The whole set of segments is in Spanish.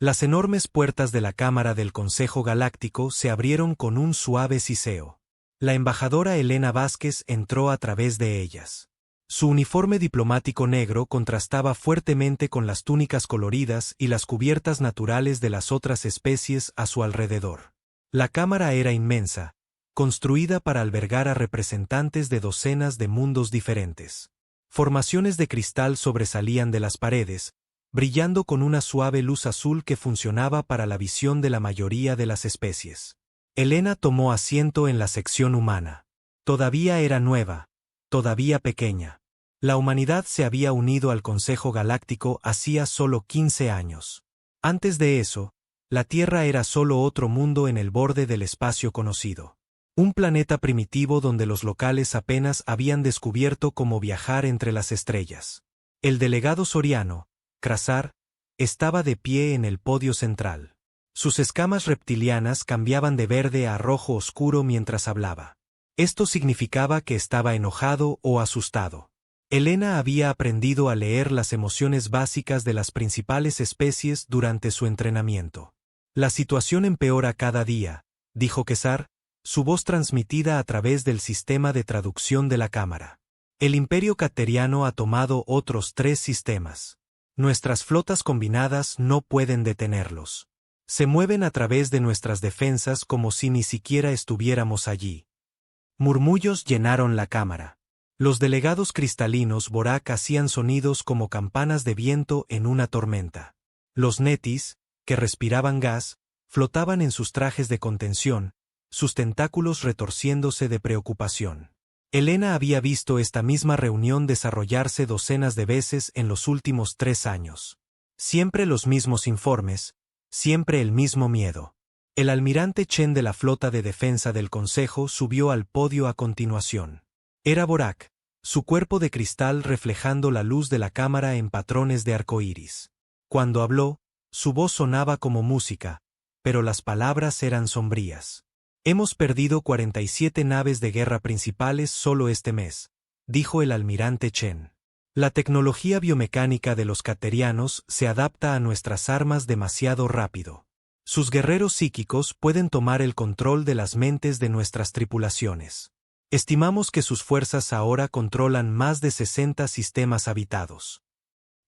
Las enormes puertas de la Cámara del Consejo Galáctico se abrieron con un suave siseo. La embajadora Elena Vázquez entró a través de ellas. Su uniforme diplomático negro contrastaba fuertemente con las túnicas coloridas y las cubiertas naturales de las otras especies a su alrededor. La cámara era inmensa, construida para albergar a representantes de docenas de mundos diferentes. Formaciones de cristal sobresalían de las paredes, brillando con una suave luz azul que funcionaba para la visión de la mayoría de las especies. Elena tomó asiento en la sección humana. Todavía era nueva, todavía pequeña. La humanidad se había unido al Consejo Galáctico hacía solo 15 años. Antes de eso, la Tierra era solo otro mundo en el borde del espacio conocido. Un planeta primitivo donde los locales apenas habían descubierto cómo viajar entre las estrellas. El delegado soriano, Krasar, estaba de pie en el podio central. Sus escamas reptilianas cambiaban de verde a rojo oscuro mientras hablaba. Esto significaba que estaba enojado o asustado. Elena había aprendido a leer las emociones básicas de las principales especies durante su entrenamiento. La situación empeora cada día, dijo Kesar, su voz transmitida a través del sistema de traducción de la cámara. El Imperio Cateriano ha tomado otros 3 sistemas. Nuestras flotas combinadas no pueden detenerlos. Se mueven a través de nuestras defensas como si ni siquiera estuviéramos allí. Murmullos llenaron la cámara. Los delegados cristalinos Borak hacían sonidos como campanas de viento en una tormenta. Los netis, que respiraban gas, flotaban en sus trajes de contención, sus tentáculos retorciéndose de preocupación. Elena había visto esta misma reunión desarrollarse docenas de veces en los últimos 3 años. Siempre los mismos informes, siempre el mismo miedo. El almirante Chen de la Flota de Defensa del Consejo subió al podio a continuación. Era Borak, su cuerpo de cristal reflejando la luz de la cámara en patrones de arcoíris. Cuando habló, su voz sonaba como música, pero las palabras eran sombrías. Hemos perdido 47 naves de guerra principales solo este mes, dijo el almirante Chen. La tecnología biomecánica de los caterianos se adapta a nuestras armas demasiado rápido. Sus guerreros psíquicos pueden tomar el control de las mentes de nuestras tripulaciones. Estimamos que sus fuerzas ahora controlan más de 60 sistemas habitados.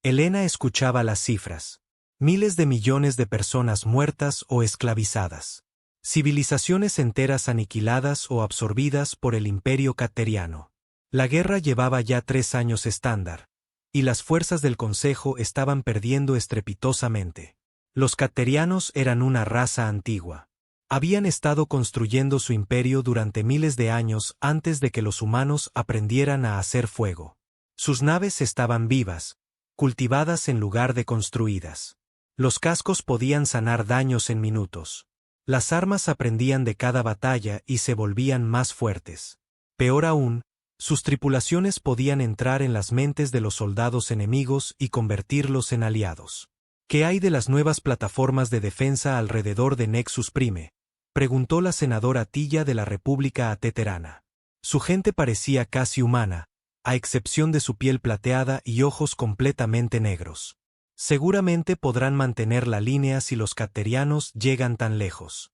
Elena escuchaba las cifras. Miles de millones de personas muertas o esclavizadas. Civilizaciones enteras aniquiladas o absorbidas por el Imperio Cateriano. La guerra llevaba ya 3 años estándar, y las fuerzas del Consejo estaban perdiendo estrepitosamente. Los caterianos eran una raza antigua. Habían estado construyendo su imperio durante miles de años antes de que los humanos aprendieran a hacer fuego. Sus naves estaban vivas, cultivadas en lugar de construidas. Los cascos podían sanar daños en minutos. Las armas aprendían de cada batalla y se volvían más fuertes. Peor aún, sus tripulaciones podían entrar en las mentes de los soldados enemigos y convertirlos en aliados. ¿Qué hay de las nuevas plataformas de defensa alrededor de Nexus Prime?, preguntó la senadora Tilla de la República Ateterana. Su gente parecía casi humana, a excepción de su piel plateada y ojos completamente negros. Seguramente podrán mantener la línea si los caterianos llegan tan lejos.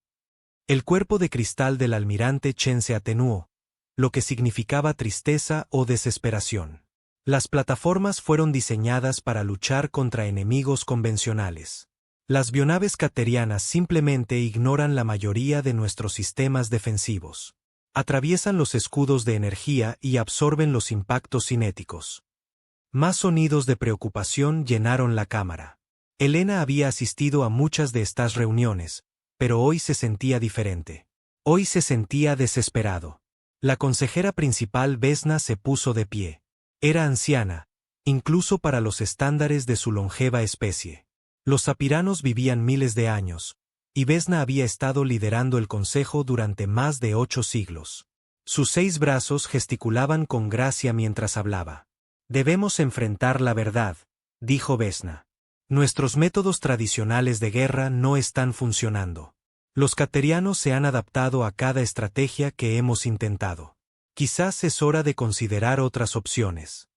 El cuerpo de cristal del almirante Chen se atenuó, lo que significaba tristeza o desesperación. Las plataformas fueron diseñadas para luchar contra enemigos convencionales. Las bionaves caterianas simplemente ignoran la mayoría de nuestros sistemas defensivos. Atraviesan los escudos de energía y absorben los impactos cinéticos. Más sonidos de preocupación llenaron la cámara. Elena había asistido a muchas de estas reuniones, pero hoy se sentía diferente. Hoy se sentía desesperado. La consejera principal Vesna se puso de pie. Era anciana, incluso para los estándares de su longeva especie. Los sapiranos vivían miles de años, y Vesna había estado liderando el consejo durante más de 8 siglos. Sus 6 brazos gesticulaban con gracia mientras hablaba. Debemos enfrentar la verdad, dijo Vesna. Nuestros métodos tradicionales de guerra no están funcionando. Los caterianos se han adaptado a cada estrategia que hemos intentado. Quizás es hora de considerar otras opciones.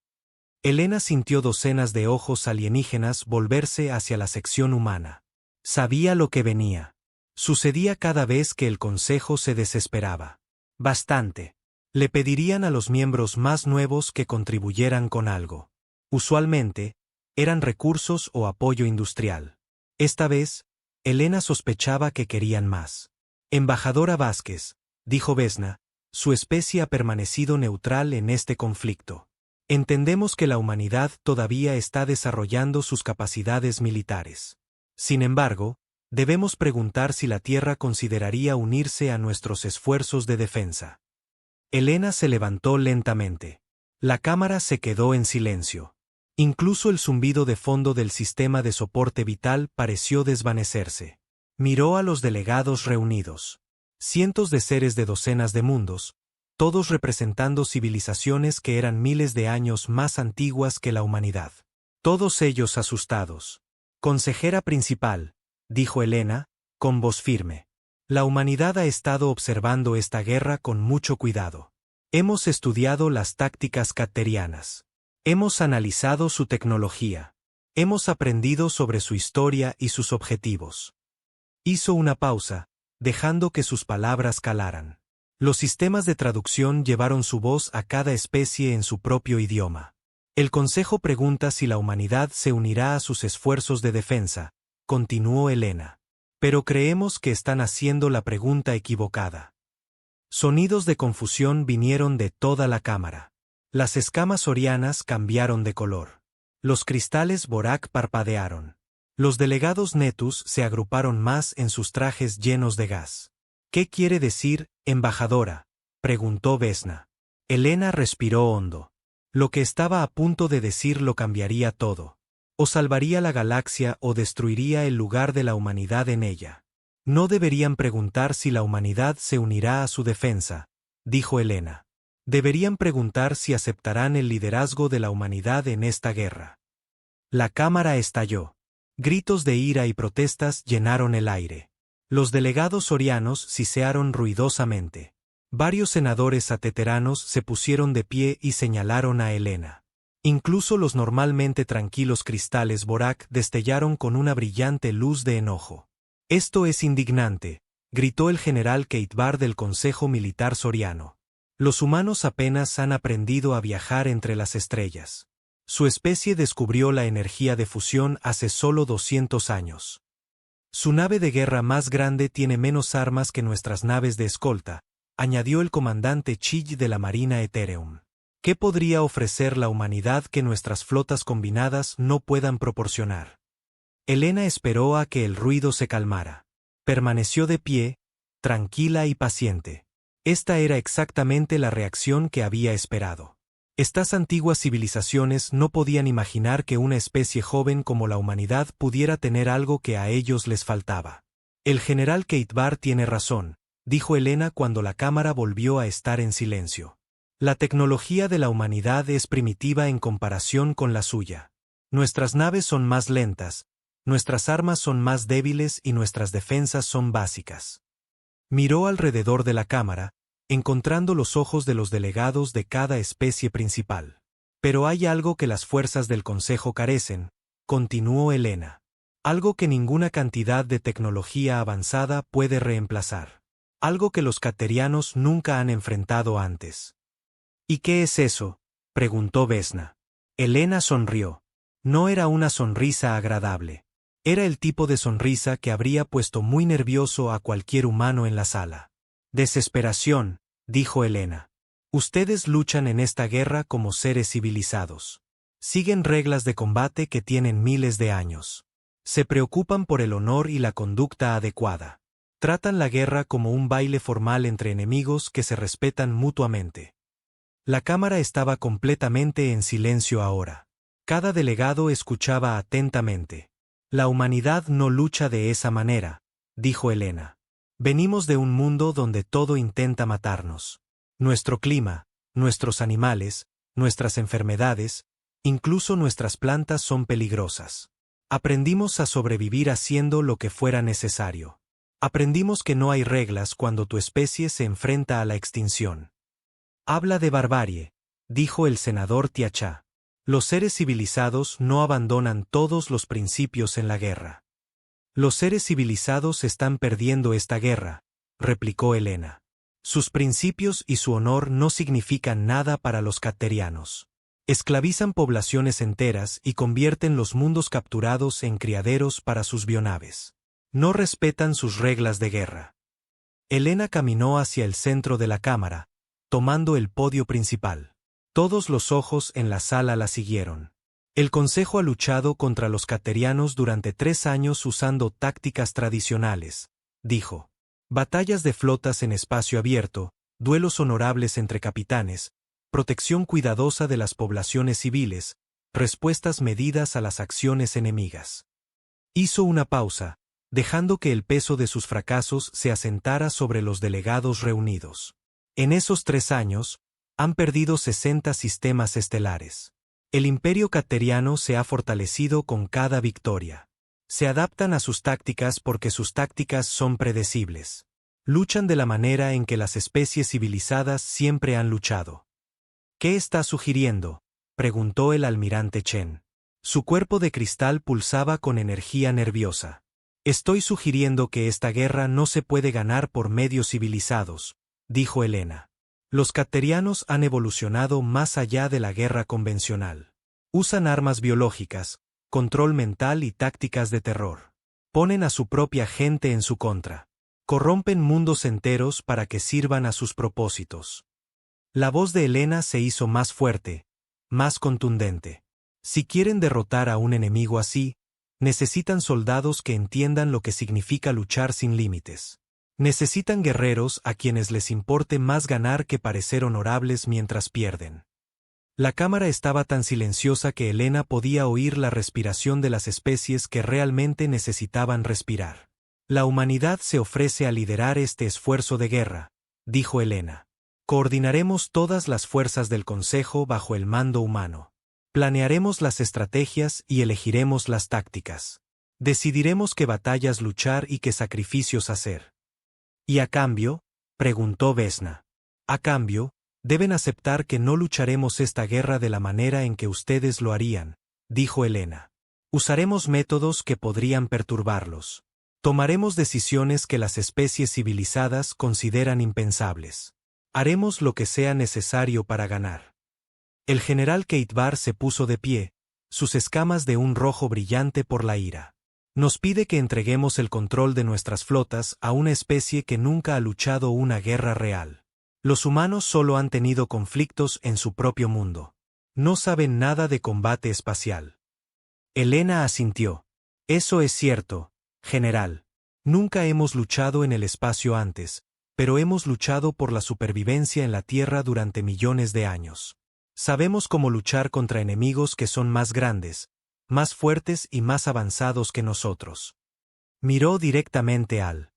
Elena sintió docenas de ojos alienígenas volverse hacia la sección humana. Sabía lo que venía. Sucedía cada vez que el consejo se desesperaba. Bastante. Le pedirían a los miembros más nuevos que contribuyeran con algo. Usualmente, eran recursos o apoyo industrial. Esta vez, Elena sospechaba que querían más. Embajadora Vázquez, dijo Vesna, su especie ha permanecido neutral en este conflicto. Entendemos que la humanidad todavía está desarrollando sus capacidades militares. Sin embargo, debemos preguntar si la Tierra consideraría unirse a nuestros esfuerzos de defensa. Elena se levantó lentamente. La cámara se quedó en silencio. Incluso el zumbido de fondo del sistema de soporte vital pareció desvanecerse. Miró a los delegados reunidos. Cientos de seres de docenas de mundos, todos representando civilizaciones que eran miles de años más antiguas que la humanidad. Todos ellos asustados. Consejera principal, dijo Elena, con voz firme. La humanidad ha estado observando esta guerra con mucho cuidado. Hemos estudiado las tácticas caterianas. Hemos analizado su tecnología. Hemos aprendido sobre su historia y sus objetivos. Hizo una pausa, dejando que sus palabras calaran. Los sistemas de traducción llevaron su voz a cada especie en su propio idioma. El Consejo pregunta si la humanidad se unirá a sus esfuerzos de defensa, continuó Elena. Pero creemos que están haciendo la pregunta equivocada. Sonidos de confusión vinieron de toda la cámara. Las escamas orianas cambiaron de color. Los cristales Borak parpadearon. Los delegados Netus se agruparon más en sus trajes llenos de gas. ¿Qué quiere decir, embajadora?, preguntó Vesna. Elena respiró hondo. Lo que estaba a punto de decir lo cambiaría todo. O salvaría la galaxia o destruiría el lugar de la humanidad en ella. No deberían preguntar si la humanidad se unirá a su defensa, dijo Elena. Deberían preguntar si aceptarán el liderazgo de la humanidad en esta guerra. La cámara estalló. Gritos de ira y protestas llenaron el aire. Los delegados orianos sisearon ruidosamente. Varios senadores ateteranos se pusieron de pie y señalaron a Elena. Incluso los normalmente tranquilos cristales Borak destellaron con una brillante luz de enojo. «Esto es indignante», gritó el general Keitbar del Consejo Militar Soriano. «Los humanos apenas han aprendido a viajar entre las estrellas. Su especie descubrió la energía de fusión hace solo 200 años. Su nave de guerra más grande tiene menos armas que nuestras naves de escolta», añadió el comandante Chill de la Marina Ethereum. ¿Qué podría ofrecer la humanidad que nuestras flotas combinadas no puedan proporcionar? Elena esperó a que el ruido se calmara. Permaneció de pie, tranquila y paciente. Esta era exactamente la reacción que había esperado. Estas antiguas civilizaciones no podían imaginar que una especie joven como la humanidad pudiera tener algo que a ellos les faltaba. El general Keitbar tiene razón, dijo Elena cuando la cámara volvió a estar en silencio. La tecnología de la humanidad es primitiva en comparación con la suya. Nuestras naves son más lentas, nuestras armas son más débiles y nuestras defensas son básicas. Miró alrededor de la cámara, encontrando los ojos de los delegados de cada especie principal. Pero hay algo que las fuerzas del Consejo carecen, continuó Elena. Algo que ninguna cantidad de tecnología avanzada puede reemplazar. Algo que los caterianos nunca han enfrentado antes. ¿Y qué es eso?, preguntó Vesna. Elena sonrió. No era una sonrisa agradable. Era el tipo de sonrisa que habría puesto muy nervioso a cualquier humano en la sala. Desesperación, dijo Elena. Ustedes luchan en esta guerra como seres civilizados. Siguen reglas de combate que tienen miles de años. Se preocupan por el honor y la conducta adecuada. Tratan la guerra como un baile formal entre enemigos que se respetan mutuamente. La cámara estaba completamente en silencio ahora. Cada delegado escuchaba atentamente. La humanidad no lucha de esa manera, dijo Elena. Venimos de un mundo donde todo intenta matarnos. Nuestro clima, nuestros animales, nuestras enfermedades, incluso nuestras plantas son peligrosas. Aprendimos a sobrevivir haciendo lo que fuera necesario. Aprendimos que no hay reglas cuando tu especie se enfrenta a la extinción. Habla de barbarie, dijo el senador Tiachá. Los seres civilizados no abandonan todos los principios en la guerra. Los seres civilizados están perdiendo esta guerra, replicó Helena. Sus principios y su honor no significan nada para los caterianos. Esclavizan poblaciones enteras y convierten los mundos capturados en criaderos para sus bionaves. No respetan sus reglas de guerra. Helena caminó hacia el centro de la cámara, tomando el podio principal. Todos los ojos en la sala la siguieron. El Consejo ha luchado contra los caterianos durante 3 años usando tácticas tradicionales, dijo. Batallas de flotas en espacio abierto, duelos honorables entre capitanes, protección cuidadosa de las poblaciones civiles, respuestas medidas a las acciones enemigas. Hizo una pausa, dejando que el peso de sus fracasos se asentara sobre los delegados reunidos. En esos 3 años, han perdido 60 sistemas estelares. El imperio cateriano se ha fortalecido con cada victoria. Se adaptan a sus tácticas porque sus tácticas son predecibles. Luchan de la manera en que las especies civilizadas siempre han luchado. ¿Qué está sugiriendo?, preguntó el almirante Chen. Su cuerpo de cristal pulsaba con energía nerviosa. Estoy sugiriendo que esta guerra no se puede ganar por medios civilizados, dijo Helena. Los caterianos han evolucionado más allá de la guerra convencional. Usan armas biológicas, control mental y tácticas de terror. Ponen a su propia gente en su contra. Corrompen mundos enteros para que sirvan a sus propósitos. La voz de Helena se hizo más fuerte, más contundente. Si quieren derrotar a un enemigo así, necesitan soldados que entiendan lo que significa luchar sin límites. Necesitan guerreros a quienes les importe más ganar que parecer honorables mientras pierden. La cámara estaba tan silenciosa que Helena podía oír la respiración de las especies que realmente necesitaban respirar. La humanidad se ofrece a liderar este esfuerzo de guerra, dijo Helena. Coordinaremos todas las fuerzas del Consejo bajo el mando humano. Planearemos las estrategias y elegiremos las tácticas. Decidiremos qué batallas luchar y qué sacrificios hacer. ¿Y a cambio?, preguntó Vesna. A cambio, deben aceptar que no lucharemos esta guerra de la manera en que ustedes lo harían, dijo Helena. Usaremos métodos que podrían perturbarlos. Tomaremos decisiones que las especies civilizadas consideran impensables. Haremos lo que sea necesario para ganar. El general Keitbar se puso de pie, sus escamas de un rojo brillante por la ira. Nos pide que entreguemos el control de nuestras flotas a una especie que nunca ha luchado una guerra real. Los humanos solo han tenido conflictos en su propio mundo. No saben nada de combate espacial. Helena asintió. Eso es cierto, general. Nunca hemos luchado en el espacio antes, pero hemos luchado por la supervivencia en la Tierra durante millones de años. Sabemos cómo luchar contra enemigos que son más grandes, más fuertes y más avanzados que nosotros. Miró directamente al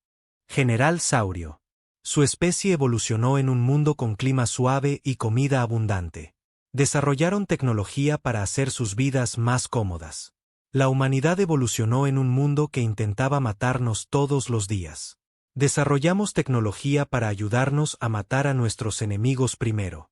general Saurio. Su especie evolucionó en un mundo con clima suave y comida abundante. Desarrollaron tecnología para hacer sus vidas más cómodas. La humanidad evolucionó en un mundo que intentaba matarnos todos los días. Desarrollamos tecnología para ayudarnos a matar a nuestros enemigos primero.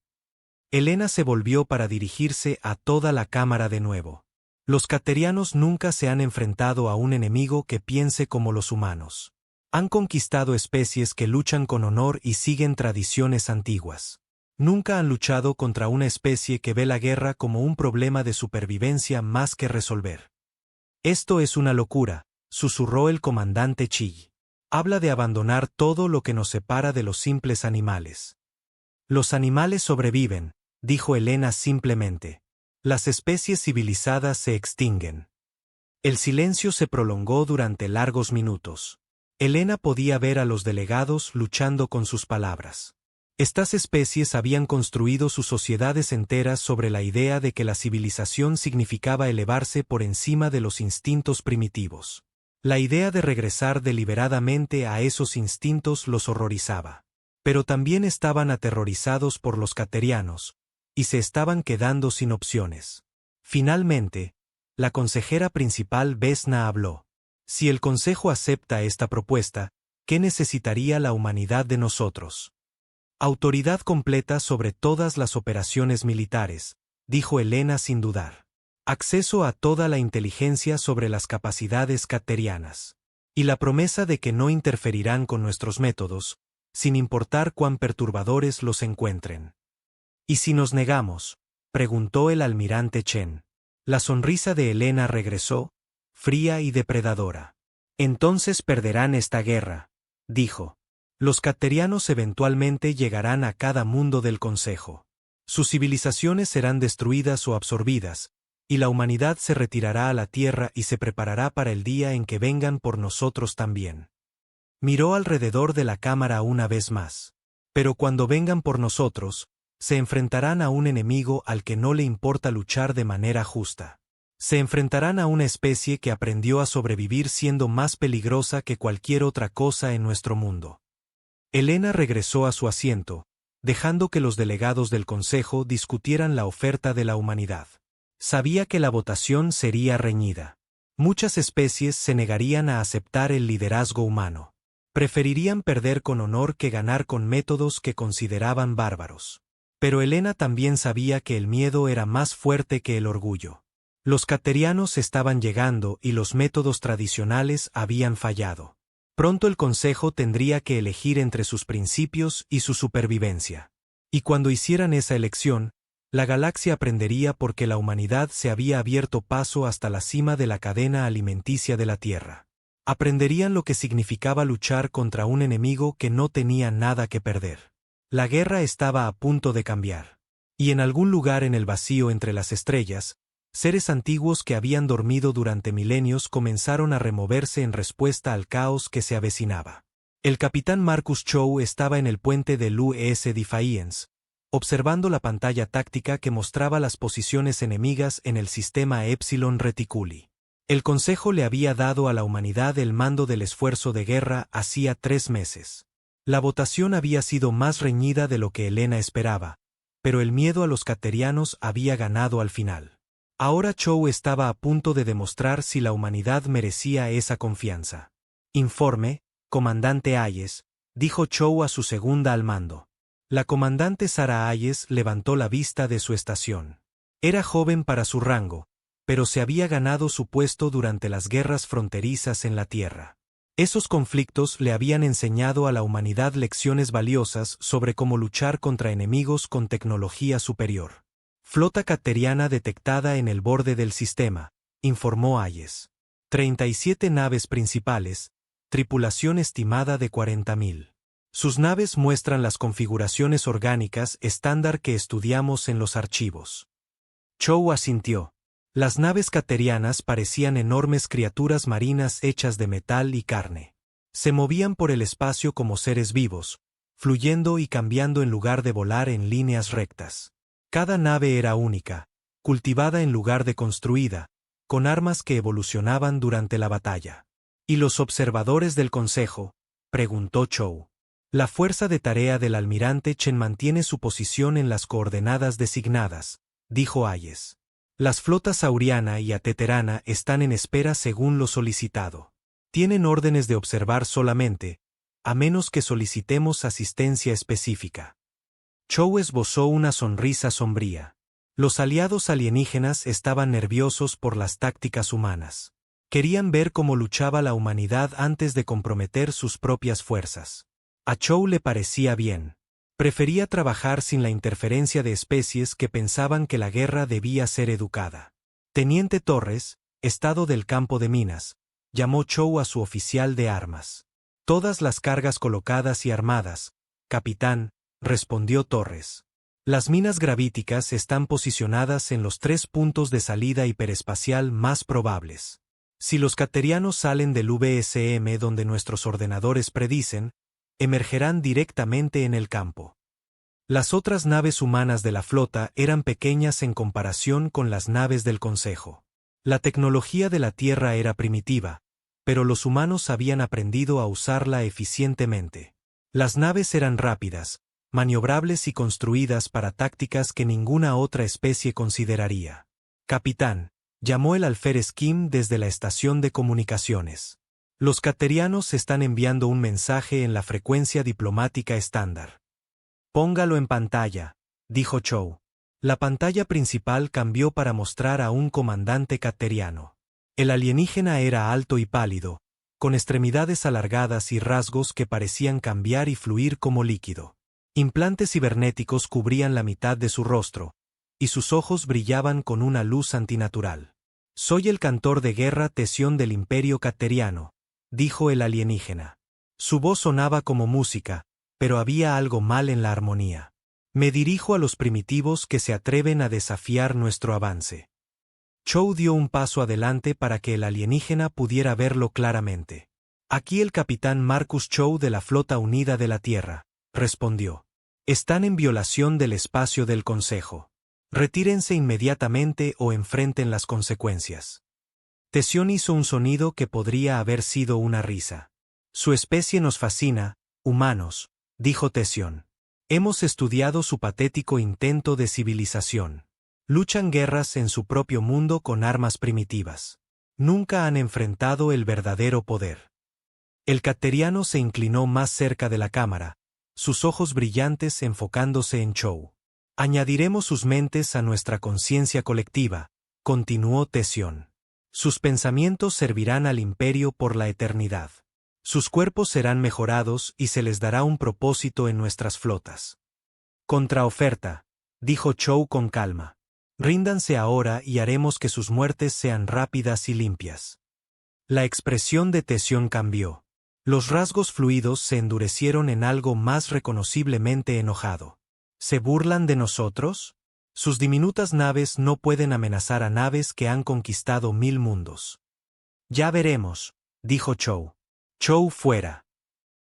Helena se volvió para dirigirse a toda la cámara de nuevo. Los caterianos nunca se han enfrentado a un enemigo que piense como los humanos. Han conquistado especies que luchan con honor y siguen tradiciones antiguas. Nunca han luchado contra una especie que ve la guerra como un problema de supervivencia más que resolver. Esto es una locura, susurró el comandante Chi. Habla de abandonar todo lo que nos separa de los simples animales. Los animales sobreviven, dijo Helena simplemente. Las especies civilizadas se extinguen. El silencio se prolongó durante largos minutos. Helena podía ver a los delegados luchando con sus palabras. Estas especies habían construido sus sociedades enteras sobre la idea de que la civilización significaba elevarse por encima de los instintos primitivos. La idea de regresar deliberadamente a esos instintos los horrorizaba. Pero también estaban aterrorizados por los caterianos, y se estaban quedando sin opciones. Finalmente, la consejera principal Vesna habló. Si el Consejo acepta esta propuesta, ¿qué necesitaría la humanidad de nosotros? Autoridad completa sobre todas las operaciones militares, dijo Helena sin dudar. Acceso a toda la inteligencia sobre las capacidades caterianas. y la promesa de que no interferirán con nuestros métodos, sin importar cuán perturbadores los encuentren. ¿Y si nos negamos?, preguntó el almirante Chen. La sonrisa de Elena regresó, fría y depredadora. Entonces perderán esta guerra, dijo. Los caterianos eventualmente llegarán a cada mundo del Consejo. Sus civilizaciones serán destruidas o absorbidas, y la humanidad se retirará a la Tierra y se preparará para el día en que vengan por nosotros también. Miró alrededor de la cámara una vez más. Pero cuando vengan por nosotros, se enfrentarán a un enemigo al que no le importa luchar de manera justa. Se enfrentarán a una especie que aprendió a sobrevivir siendo más peligrosa que cualquier otra cosa en nuestro mundo. Elena regresó a su asiento, dejando que los delegados del Consejo discutieran la oferta de la humanidad. Sabía que la votación sería reñida. Muchas especies se negarían a aceptar el liderazgo humano. Preferirían perder con honor que ganar con métodos que consideraban bárbaros. Pero Elena también sabía que el miedo era más fuerte que el orgullo. Los caterianos estaban llegando y los métodos tradicionales habían fallado. Pronto el Consejo tendría que elegir entre sus principios y su supervivencia. Y cuando hicieran esa elección, la galaxia aprendería porque la humanidad se había abierto paso hasta la cima de la cadena alimenticia de la Tierra. Aprenderían lo que significaba luchar contra un enemigo que no tenía nada que perder. La guerra estaba a punto de cambiar. Y en algún lugar en el vacío entre las estrellas, seres antiguos que habían dormido durante milenios comenzaron a removerse en respuesta al caos que se avecinaba. El capitán Marcus Chow estaba en el puente del U.S. Defiance, observando la pantalla táctica que mostraba las posiciones enemigas en el sistema Epsilon Reticuli. El Consejo le había dado a la humanidad el mando del esfuerzo de guerra hacía 3 meses. La votación había sido más reñida de lo que Elena esperaba, pero el miedo a los caterianos había ganado al final. Ahora Chow estaba a punto de demostrar si la humanidad merecía esa confianza. Informe, comandante Hayes, dijo Chow a su segunda al mando. La comandante Sara Hayes levantó la vista de su estación. Era joven para su rango, pero se había ganado su puesto durante las guerras fronterizas en la Tierra. Esos conflictos le habían enseñado a la humanidad lecciones valiosas sobre cómo luchar contra enemigos con tecnología superior. Flota cateriana detectada en el borde del sistema, informó Hayes. 37 naves principales, tripulación estimada de 40.000. Sus naves muestran las configuraciones orgánicas estándar que estudiamos en los archivos. Chow asintió. Las naves caterianas parecían enormes criaturas marinas hechas de metal y carne. Se movían por el espacio como seres vivos, fluyendo y cambiando en lugar de volar en líneas rectas. Cada nave era única, cultivada en lugar de construida, con armas que evolucionaban durante la batalla. ¿Y los observadores del Consejo?, preguntó Chow. La fuerza de tarea del almirante Chen mantiene su posición en las coordenadas designadas, dijo Hayes. Las flotas Sauriana y Ateterana están en espera según lo solicitado. Tienen órdenes de observar solamente, a menos que solicitemos asistencia específica. Chow esbozó una sonrisa sombría. Los aliados alienígenas estaban nerviosos por las tácticas humanas. Querían ver cómo luchaba la humanidad antes de comprometer sus propias fuerzas. A Chow le parecía bien. Prefería trabajar sin la interferencia de especies que pensaban que la guerra debía ser educada. Teniente Torres, estado del campo de minas, llamó Chow a su oficial de armas. Todas las cargas colocadas y armadas, capitán, respondió Torres. Las minas gravíticas están posicionadas en los 3 puntos de salida hiperespacial más probables. Si los caterianos salen del VSM donde nuestros ordenadores predicen, emergerán directamente en el campo. Las otras naves humanas de la flota eran pequeñas en comparación con las naves del Consejo. La tecnología de la Tierra era primitiva, pero los humanos habían aprendido a usarla eficientemente. Las naves eran rápidas, maniobrables y construidas para tácticas que ninguna otra especie consideraría. Capitán, llamó el alférez Kim desde la estación de comunicaciones. Los caterianos están enviando un mensaje en la frecuencia diplomática estándar. Póngalo en pantalla, dijo Chow. La pantalla principal cambió para mostrar a un comandante cateriano. El alienígena era alto y pálido, con extremidades alargadas y rasgos que parecían cambiar y fluir como líquido. Implantes cibernéticos cubrían la mitad de su rostro, y sus ojos brillaban con una luz antinatural. «Soy el cantor de guerra Tesión del Imperio Cateriano», dijo el alienígena. Su voz sonaba como música, pero había algo mal en la armonía. «Me dirijo a los primitivos que se atreven a desafiar nuestro avance». Chow dio un paso adelante para que el alienígena pudiera verlo claramente. «Aquí el capitán Marcus Chow de la Flota Unida de la Tierra», respondió. «Están en violación del espacio del Consejo. Retírense inmediatamente o enfrenten las consecuencias». Tesión hizo un sonido que podría haber sido una risa. «Su especie nos fascina, humanos», dijo Tesión. «Hemos estudiado su patético intento de civilización. Luchan guerras en su propio mundo con armas primitivas. Nunca han enfrentado el verdadero poder». El cateriano se inclinó más cerca de la cámara, sus ojos brillantes enfocándose en Chow. «Añadiremos sus mentes a nuestra conciencia colectiva», continuó Tesión. «Sus pensamientos servirán al imperio por la eternidad. Sus cuerpos serán mejorados y se les dará un propósito en nuestras flotas». «Contraoferta», dijo Chow con calma. «Ríndanse ahora y haremos que sus muertes sean rápidas y limpias». La expresión de Tesión cambió. Los rasgos fluidos se endurecieron en algo más reconociblemente enojado. ¿Se burlan de nosotros? Sus diminutas naves no pueden amenazar a naves que han conquistado 1000 mundos. «Ya veremos», dijo Chow. «Chow fuera».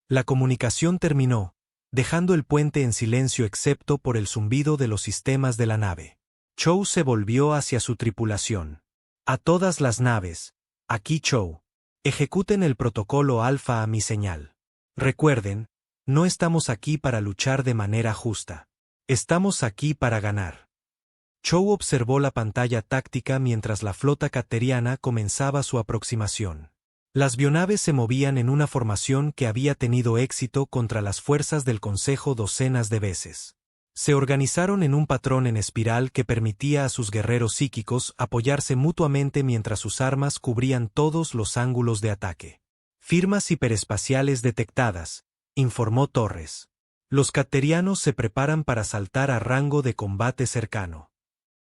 La comunicación terminó, dejando el puente en silencio excepto por el zumbido de los sistemas de la nave. Chow se volvió hacia su tripulación. «A todas las naves, aquí Chow. Ejecuten el protocolo alfa a mi señal. Recuerden, no estamos aquí para luchar de manera justa. Estamos aquí para ganar». Chow observó la pantalla táctica mientras la flota cateriana comenzaba su aproximación. Las bionaves se movían en una formación que había tenido éxito contra las fuerzas del Consejo docenas de veces. Se organizaron en un patrón en espiral que permitía a sus guerreros psíquicos apoyarse mutuamente mientras sus armas cubrían todos los ángulos de ataque. «Firmas hiperespaciales detectadas», informó Torres. «Los caterianos se preparan para saltar a rango de combate cercano».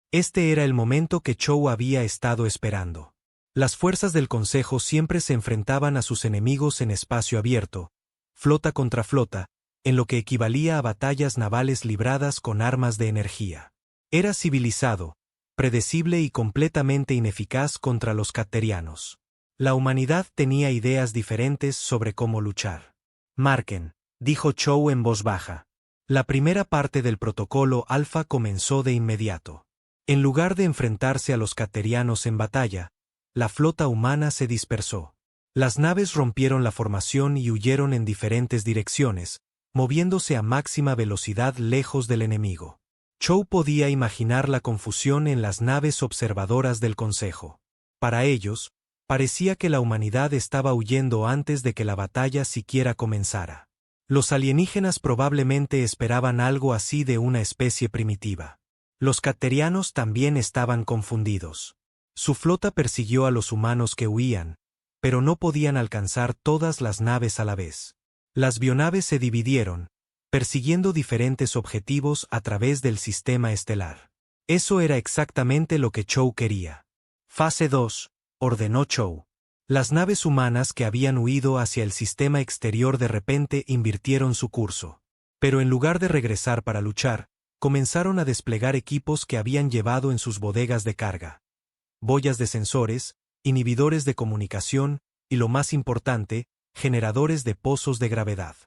Este era el momento que Chow había estado esperando. Las fuerzas del Consejo siempre se enfrentaban a sus enemigos en espacio abierto, flota contra flota, en lo que equivalía a batallas navales libradas con armas de energía. Era civilizado, predecible y completamente ineficaz contra los caterianos. La humanidad tenía ideas diferentes sobre cómo luchar. «Marquen», dijo Chow en voz baja. La primera parte del protocolo alfa comenzó de inmediato. En lugar de enfrentarse a los caterianos en batalla, la flota humana se dispersó. Las naves rompieron la formación y huyeron en diferentes direcciones, moviéndose a máxima velocidad lejos del enemigo. Chow podía imaginar la confusión en las naves observadoras del Consejo. Para ellos, parecía que la humanidad estaba huyendo antes de que la batalla siquiera comenzara. Los alienígenas probablemente esperaban algo así de una especie primitiva. Los caterianos también estaban confundidos. Su flota persiguió a los humanos que huían, pero no podían alcanzar todas las naves a la vez. Las bionaves se dividieron, persiguiendo diferentes objetivos a través del sistema estelar. Eso era exactamente lo que Chow quería. «Fase 2», ordenó Chow. Las naves humanas que habían huido hacia el sistema exterior de repente invirtieron su curso. Pero en lugar de regresar para luchar, comenzaron a desplegar equipos que habían llevado en sus bodegas de carga. Boyas de sensores, inhibidores de comunicación y, lo más importante, generadores de pozos de gravedad.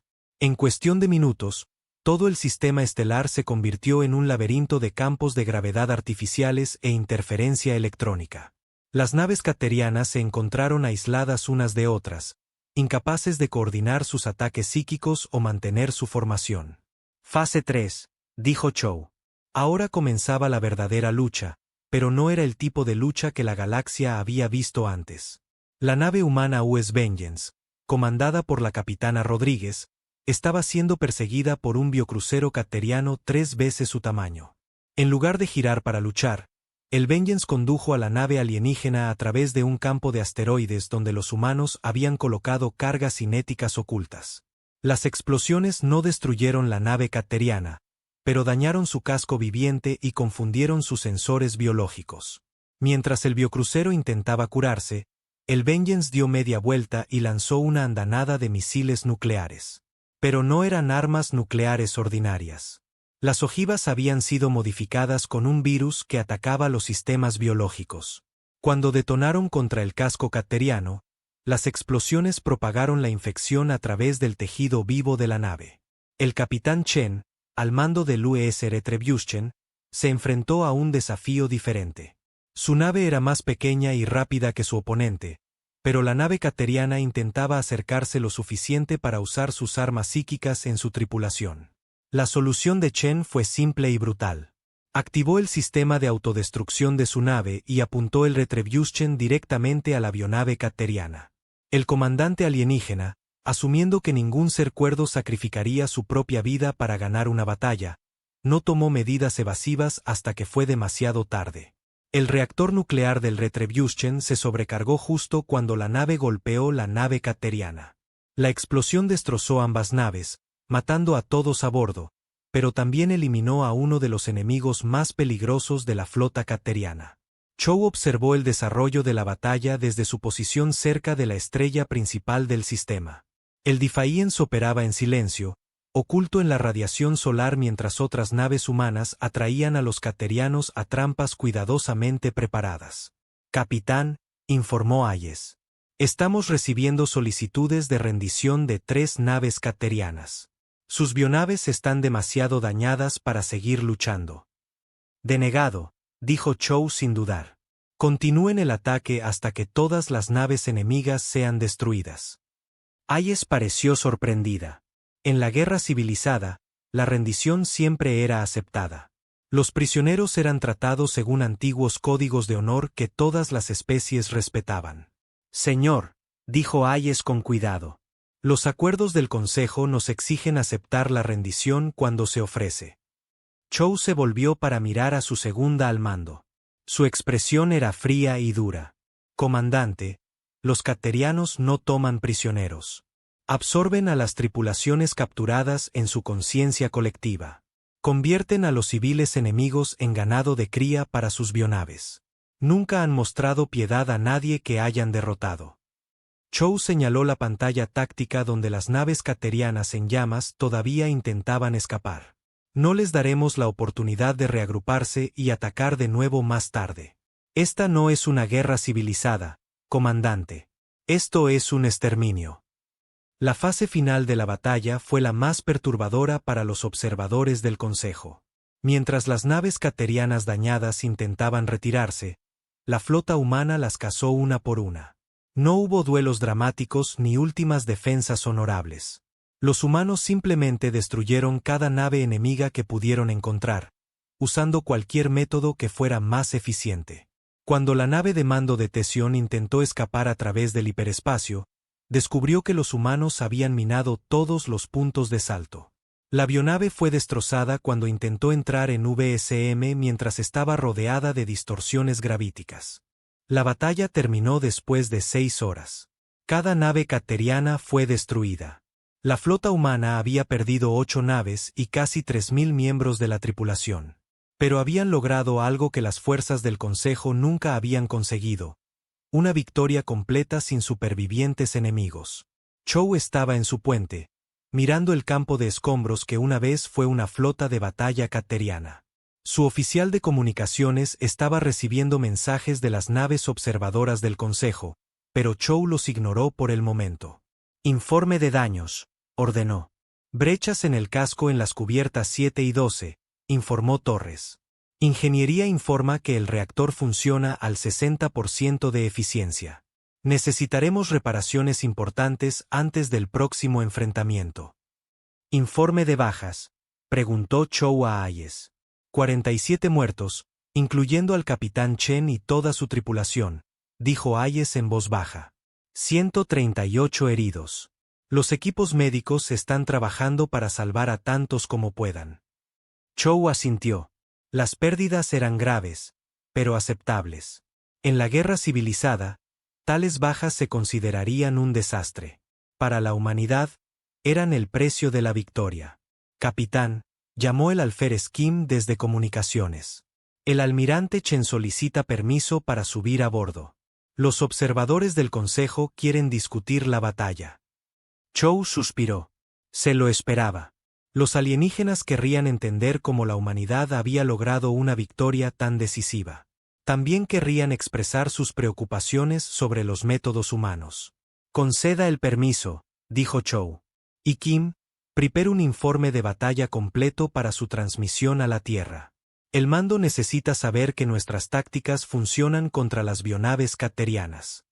En cuestión de minutos, todo el sistema estelar se convirtió en un laberinto de campos de gravedad artificiales e interferencia electrónica. Las naves caterianas se encontraron aisladas unas de otras, incapaces de coordinar sus ataques psíquicos o mantener su formación. «Fase 3», dijo Chow. Ahora comenzaba la verdadera lucha, pero no era el tipo de lucha que la galaxia había visto antes. La nave humana US Vengeance, comandada por la capitana Rodríguez, estaba siendo perseguida por un biocrucero cateriano 3 veces su tamaño. En lugar de girar para luchar, El Vengeance condujo a la nave alienígena a través de un campo de asteroides donde los humanos habían colocado cargas cinéticas ocultas. Las explosiones no destruyeron la nave cateriana, pero dañaron su casco viviente y confundieron sus sensores biológicos. Mientras el biocrucero intentaba curarse, el Vengeance dio media vuelta y lanzó una andanada de misiles nucleares. Pero no eran armas nucleares ordinarias. Las ojivas habían sido modificadas con un virus que atacaba los sistemas biológicos. Cuando detonaron contra el casco cateriano, las explosiones propagaron la infección a través del tejido vivo de la nave. El capitán Chen, al mando del USS Retribution, se enfrentó a un desafío diferente. Su nave era más pequeña y rápida que su oponente, pero la nave cateriana intentaba acercarse lo suficiente para usar sus armas psíquicas en su tripulación. La solución de Chen fue simple y brutal. Activó el sistema de autodestrucción de su nave y apuntó el Retribution directamente a la avionave cateriana. El comandante alienígena, asumiendo que ningún ser cuerdo sacrificaría su propia vida para ganar una batalla, no tomó medidas evasivas hasta que fue demasiado tarde. El reactor nuclear del Retribution se sobrecargó justo cuando la nave golpeó la nave cateriana. La explosión destrozó ambas naves, matando a todos a bordo, pero también eliminó a uno de los enemigos más peligrosos de la flota cateriana. Chow observó el desarrollo de la batalla desde su posición cerca de la estrella principal del sistema. El Defiance operaba en silencio, oculto en la radiación solar mientras otras naves humanas atraían a los caterianos a trampas cuidadosamente preparadas. «Capitán», informó Hayes. «Estamos recibiendo solicitudes de rendición de 3 naves caterianas. Sus bionaves están demasiado dañadas para seguir luchando». «Denegado», dijo Chow sin dudar. «Continúen el ataque hasta que todas las naves enemigas sean destruidas». Hayes pareció sorprendida. En la guerra civilizada, la rendición siempre era aceptada. Los prisioneros eran tratados según antiguos códigos de honor que todas las especies respetaban. «Señor», dijo Hayes con cuidado, «los acuerdos del Consejo nos exigen aceptar la rendición cuando se ofrece». Chow se volvió para mirar a su segunda al mando. Su expresión era fría y dura. «Comandante, los caterianos no toman prisioneros. Absorben a las tripulaciones capturadas en su conciencia colectiva. Convierten a los civiles enemigos en ganado de cría para sus bionaves. Nunca han mostrado piedad a nadie que hayan derrotado». Chow señaló la pantalla táctica donde las naves caterianas en llamas todavía intentaban escapar. «No les daremos la oportunidad de reagruparse y atacar de nuevo más tarde. Esta no es una guerra civilizada, comandante. Esto es un exterminio». La fase final de la batalla fue la más perturbadora para los observadores del Consejo. Mientras las naves caterianas dañadas intentaban retirarse, la flota humana las cazó una por una. No hubo duelos dramáticos ni últimas defensas honorables. Los humanos simplemente destruyeron cada nave enemiga que pudieron encontrar, usando cualquier método que fuera más eficiente. Cuando la nave de mando de Tesión intentó escapar a través del hiperespacio, descubrió que los humanos habían minado todos los puntos de salto. La avionave fue destrozada cuando intentó entrar en VSM mientras estaba rodeada de distorsiones gravíticas. La batalla terminó después de 6 horas. Cada nave cateriana fue destruida. La flota humana había perdido 8 naves y casi 3.000 miembros de la tripulación. Pero habían logrado algo que las fuerzas del Consejo nunca habían conseguido: una victoria completa sin supervivientes enemigos. Chow estaba en su puente, mirando el campo de escombros que una vez fue una flota de batalla cateriana. Su oficial de comunicaciones estaba recibiendo mensajes de las naves observadoras del Consejo, pero Chow los ignoró por el momento. «Informe de daños», ordenó. «Brechas en el casco en las cubiertas 7 y 12, informó Torres. Ingeniería informa que el reactor funciona al 60% de eficiencia. Necesitaremos reparaciones importantes antes del próximo enfrentamiento». «Informe de bajas», preguntó Chow a Hayes. 47 muertos, incluyendo al capitán Chen y toda su tripulación, dijo Hayes en voz baja. 138 heridos. Los equipos médicos están trabajando para salvar a tantos como puedan. Chow asintió. Las pérdidas eran graves, pero aceptables. En la guerra civilizada, tales bajas se considerarían un desastre. Para la humanidad, eran el precio de la victoria. Capitán, llamó el alférez Kim desde comunicaciones. El almirante Chen solicita permiso para subir a bordo. Los observadores del consejo quieren discutir la batalla. Chow suspiró. Se lo esperaba. Los alienígenas querrían entender cómo la humanidad había logrado una victoria tan decisiva. También querrían expresar sus preocupaciones sobre los métodos humanos. Conceda el permiso, dijo Chow. Y Kim, prepare un informe de batalla completo para su transmisión a la Tierra. El mando necesita saber que nuestras tácticas funcionan contra las bionaves caterianas.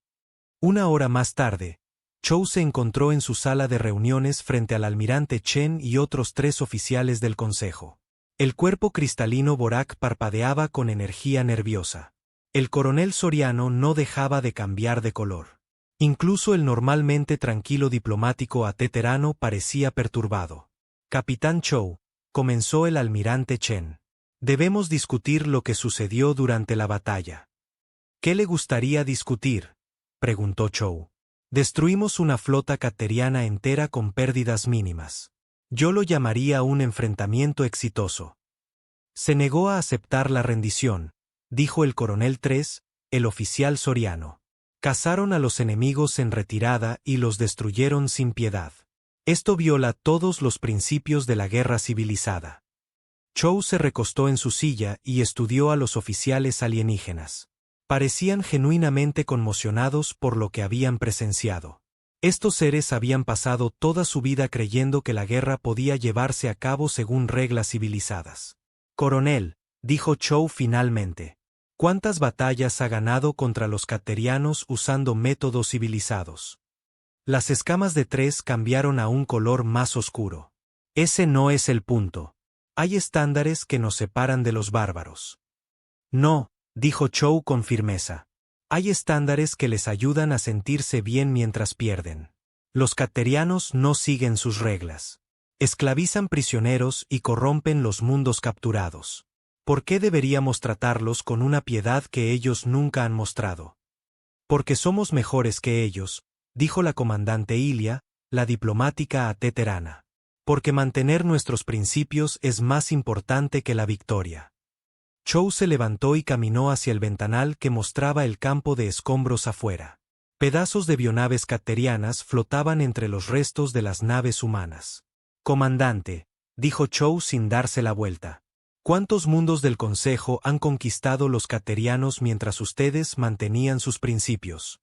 Una hora más tarde, Chow se encontró en su sala de reuniones frente al almirante Chen y otros 3 oficiales del consejo. El cuerpo cristalino Borak parpadeaba con energía nerviosa. El coronel Soriano no dejaba de cambiar de color. Incluso el normalmente tranquilo diplomático ateterano parecía perturbado. Capitán Chow, comenzó el almirante Chen. Debemos discutir lo que sucedió durante la batalla. ¿Qué le gustaría discutir?, preguntó Chow. Destruimos una flota cateriana entera con pérdidas mínimas. Yo lo llamaría un enfrentamiento exitoso. Se negó a aceptar la rendición, dijo el coronel 3, el oficial Soriano. Cazaron a los enemigos en retirada y los destruyeron sin piedad. Esto viola todos los principios de la guerra civilizada. Chow se recostó en su silla y estudió a los oficiales alienígenas. Parecían genuinamente conmocionados por lo que habían presenciado. Estos seres habían pasado toda su vida creyendo que la guerra podía llevarse a cabo según reglas civilizadas. Coronel, dijo Chow finalmente, ¿cuántas batallas ha ganado contra los caterianos usando métodos civilizados? Las escamas de 3 cambiaron a un color más oscuro. Ese no es el punto. Hay estándares que nos separan de los bárbaros. No, dijo Chow con firmeza. Hay estándares que les ayudan a sentirse bien mientras pierden. Los caterianos no siguen sus reglas. Esclavizan prisioneros y corrompen los mundos capturados. ¿Por qué deberíamos tratarlos con una piedad que ellos nunca han mostrado? Porque somos mejores que ellos, dijo la comandante Ilia, la diplomática ateterana. Porque mantener nuestros principios es más importante que la victoria. Chow se levantó y caminó hacia el ventanal que mostraba el campo de escombros afuera. Pedazos de bionaves caterianas flotaban entre los restos de las naves humanas. Comandante, dijo Chow sin darse la vuelta. ¿Cuántos mundos del Consejo han conquistado los caterianos mientras ustedes mantenían sus principios?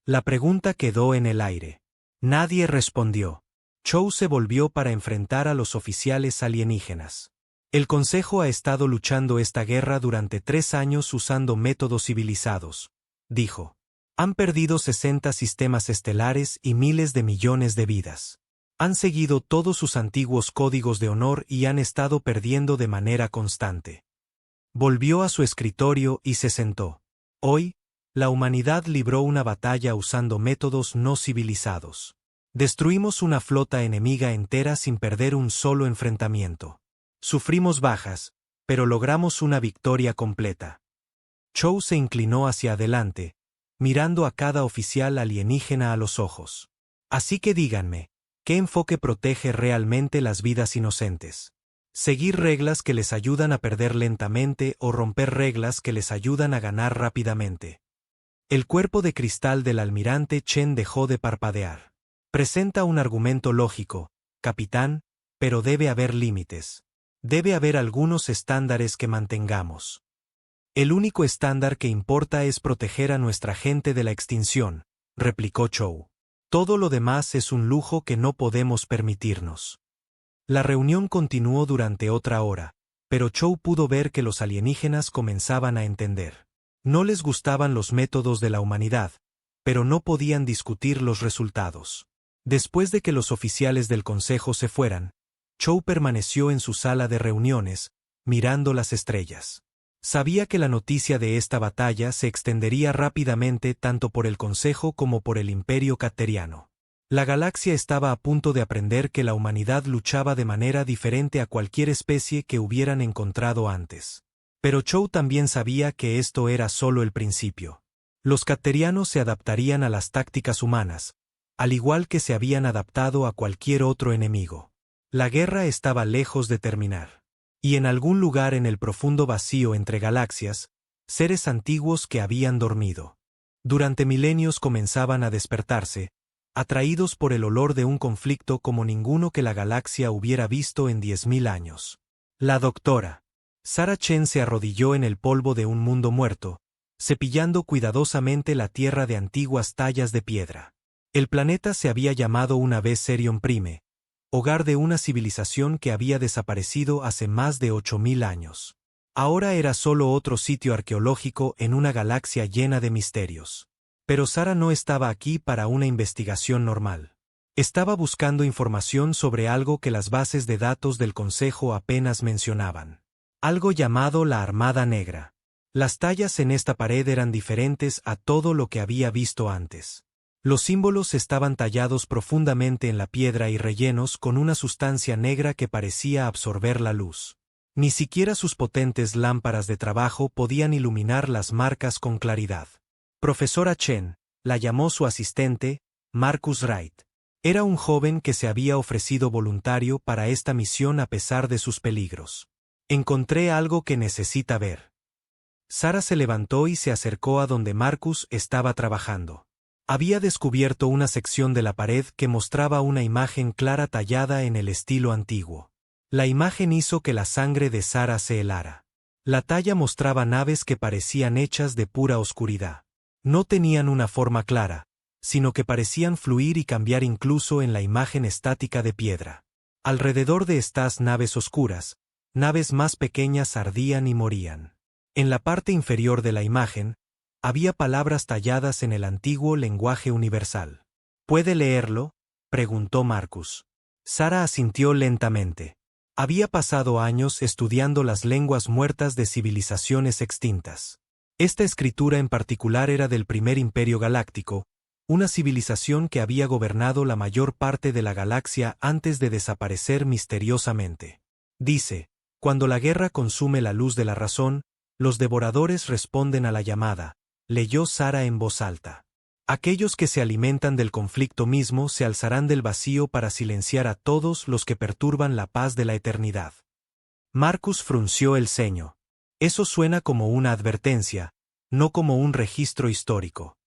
La pregunta quedó en el aire. Nadie respondió. Chow se volvió para enfrentar a los oficiales alienígenas. El Consejo ha estado luchando esta guerra durante 3 años usando métodos civilizados, dijo. Han perdido 60 sistemas estelares y miles de millones de vidas. Han seguido todos sus antiguos códigos de honor y han estado perdiendo de manera constante. Volvió a su escritorio y se sentó. Hoy, la humanidad libró una batalla usando métodos no civilizados. Destruimos una flota enemiga entera sin perder un solo enfrentamiento. Sufrimos bajas, pero logramos una victoria completa. Chow se inclinó hacia adelante, mirando a cada oficial alienígena a los ojos. Así que díganme, ¿qué enfoque protege realmente las vidas inocentes? ¿Seguir reglas que les ayudan a perder lentamente o romper reglas que les ayudan a ganar rápidamente? El cuerpo de cristal del almirante Chen dejó de parpadear. Presenta un argumento lógico, capitán, pero debe haber límites. Debe haber algunos estándares que mantengamos. El único estándar que importa es proteger a nuestra gente de la extinción, replicó Chow. Todo lo demás es un lujo que no podemos permitirnos. La reunión continuó durante otra hora, pero Chow pudo ver que los alienígenas comenzaban a entender. No les gustaban los métodos de la humanidad, pero no podían discutir los resultados. Después de que los oficiales del consejo se fueran, Chow permaneció en su sala de reuniones, mirando las estrellas. Sabía que la noticia de esta batalla se extendería rápidamente tanto por el consejo como por el imperio cateriano. La galaxia estaba a punto de aprender que la humanidad luchaba de manera diferente a cualquier especie que hubieran encontrado antes. Pero Chow también sabía que esto era solo el principio. Los caterianos se adaptarían a las tácticas humanas, al igual que se habían adaptado a cualquier otro enemigo. La guerra estaba lejos de terminar. Y en algún lugar en el profundo vacío entre galaxias, seres antiguos que habían dormido. Durante milenios comenzaban a despertarse, atraídos por el olor de un conflicto como ninguno que la galaxia hubiera visto en 10.000 años. La doctora Sarah Chen se arrodilló en el polvo de un mundo muerto, cepillando cuidadosamente la tierra de antiguas tallas de piedra. El planeta se había llamado una vez Serion Prime, hogar de una civilización que había desaparecido hace más de 8.000 años. Ahora era solo otro sitio arqueológico en una galaxia llena de misterios. Pero Sarah no estaba aquí para una investigación normal. Estaba buscando información sobre algo que las bases de datos del Consejo apenas mencionaban. Algo llamado la Armada Negra. Las tallas en esta pared eran diferentes a todo lo que había visto antes. Los símbolos estaban tallados profundamente en la piedra y rellenos con una sustancia negra que parecía absorber la luz. Ni siquiera sus potentes lámparas de trabajo podían iluminar las marcas con claridad. Profesora Chen, la llamó su asistente, Marcus Wright. Era un joven que se había ofrecido voluntario para esta misión a pesar de sus peligros. Encontré algo que necesita ver. Sarah se levantó y se acercó a donde Marcus estaba trabajando. Había descubierto una sección de la pared que mostraba una imagen clara tallada en el estilo antiguo. La imagen hizo que la sangre de Sarah se helara. La talla mostraba naves que parecían hechas de pura oscuridad. No tenían una forma clara, sino que parecían fluir y cambiar incluso en la imagen estática de piedra. Alrededor de estas naves oscuras, naves más pequeñas ardían y morían. En la parte inferior de la imagen, había palabras talladas en el antiguo lenguaje universal. ¿Puede leerlo?, preguntó Marcus. Sarah asintió lentamente. Había pasado años estudiando las lenguas muertas de civilizaciones extintas. Esta escritura en particular era del primer imperio galáctico, una civilización que había gobernado la mayor parte de la galaxia antes de desaparecer misteriosamente. Dice, cuando la guerra consume la luz de la razón, los devoradores responden a la llamada, leyó Sarah en voz alta. Aquellos que se alimentan del conflicto mismo se alzarán del vacío para silenciar a todos los que perturban la paz de la eternidad. Marcus frunció el ceño. Eso suena como una advertencia, no como un registro histórico.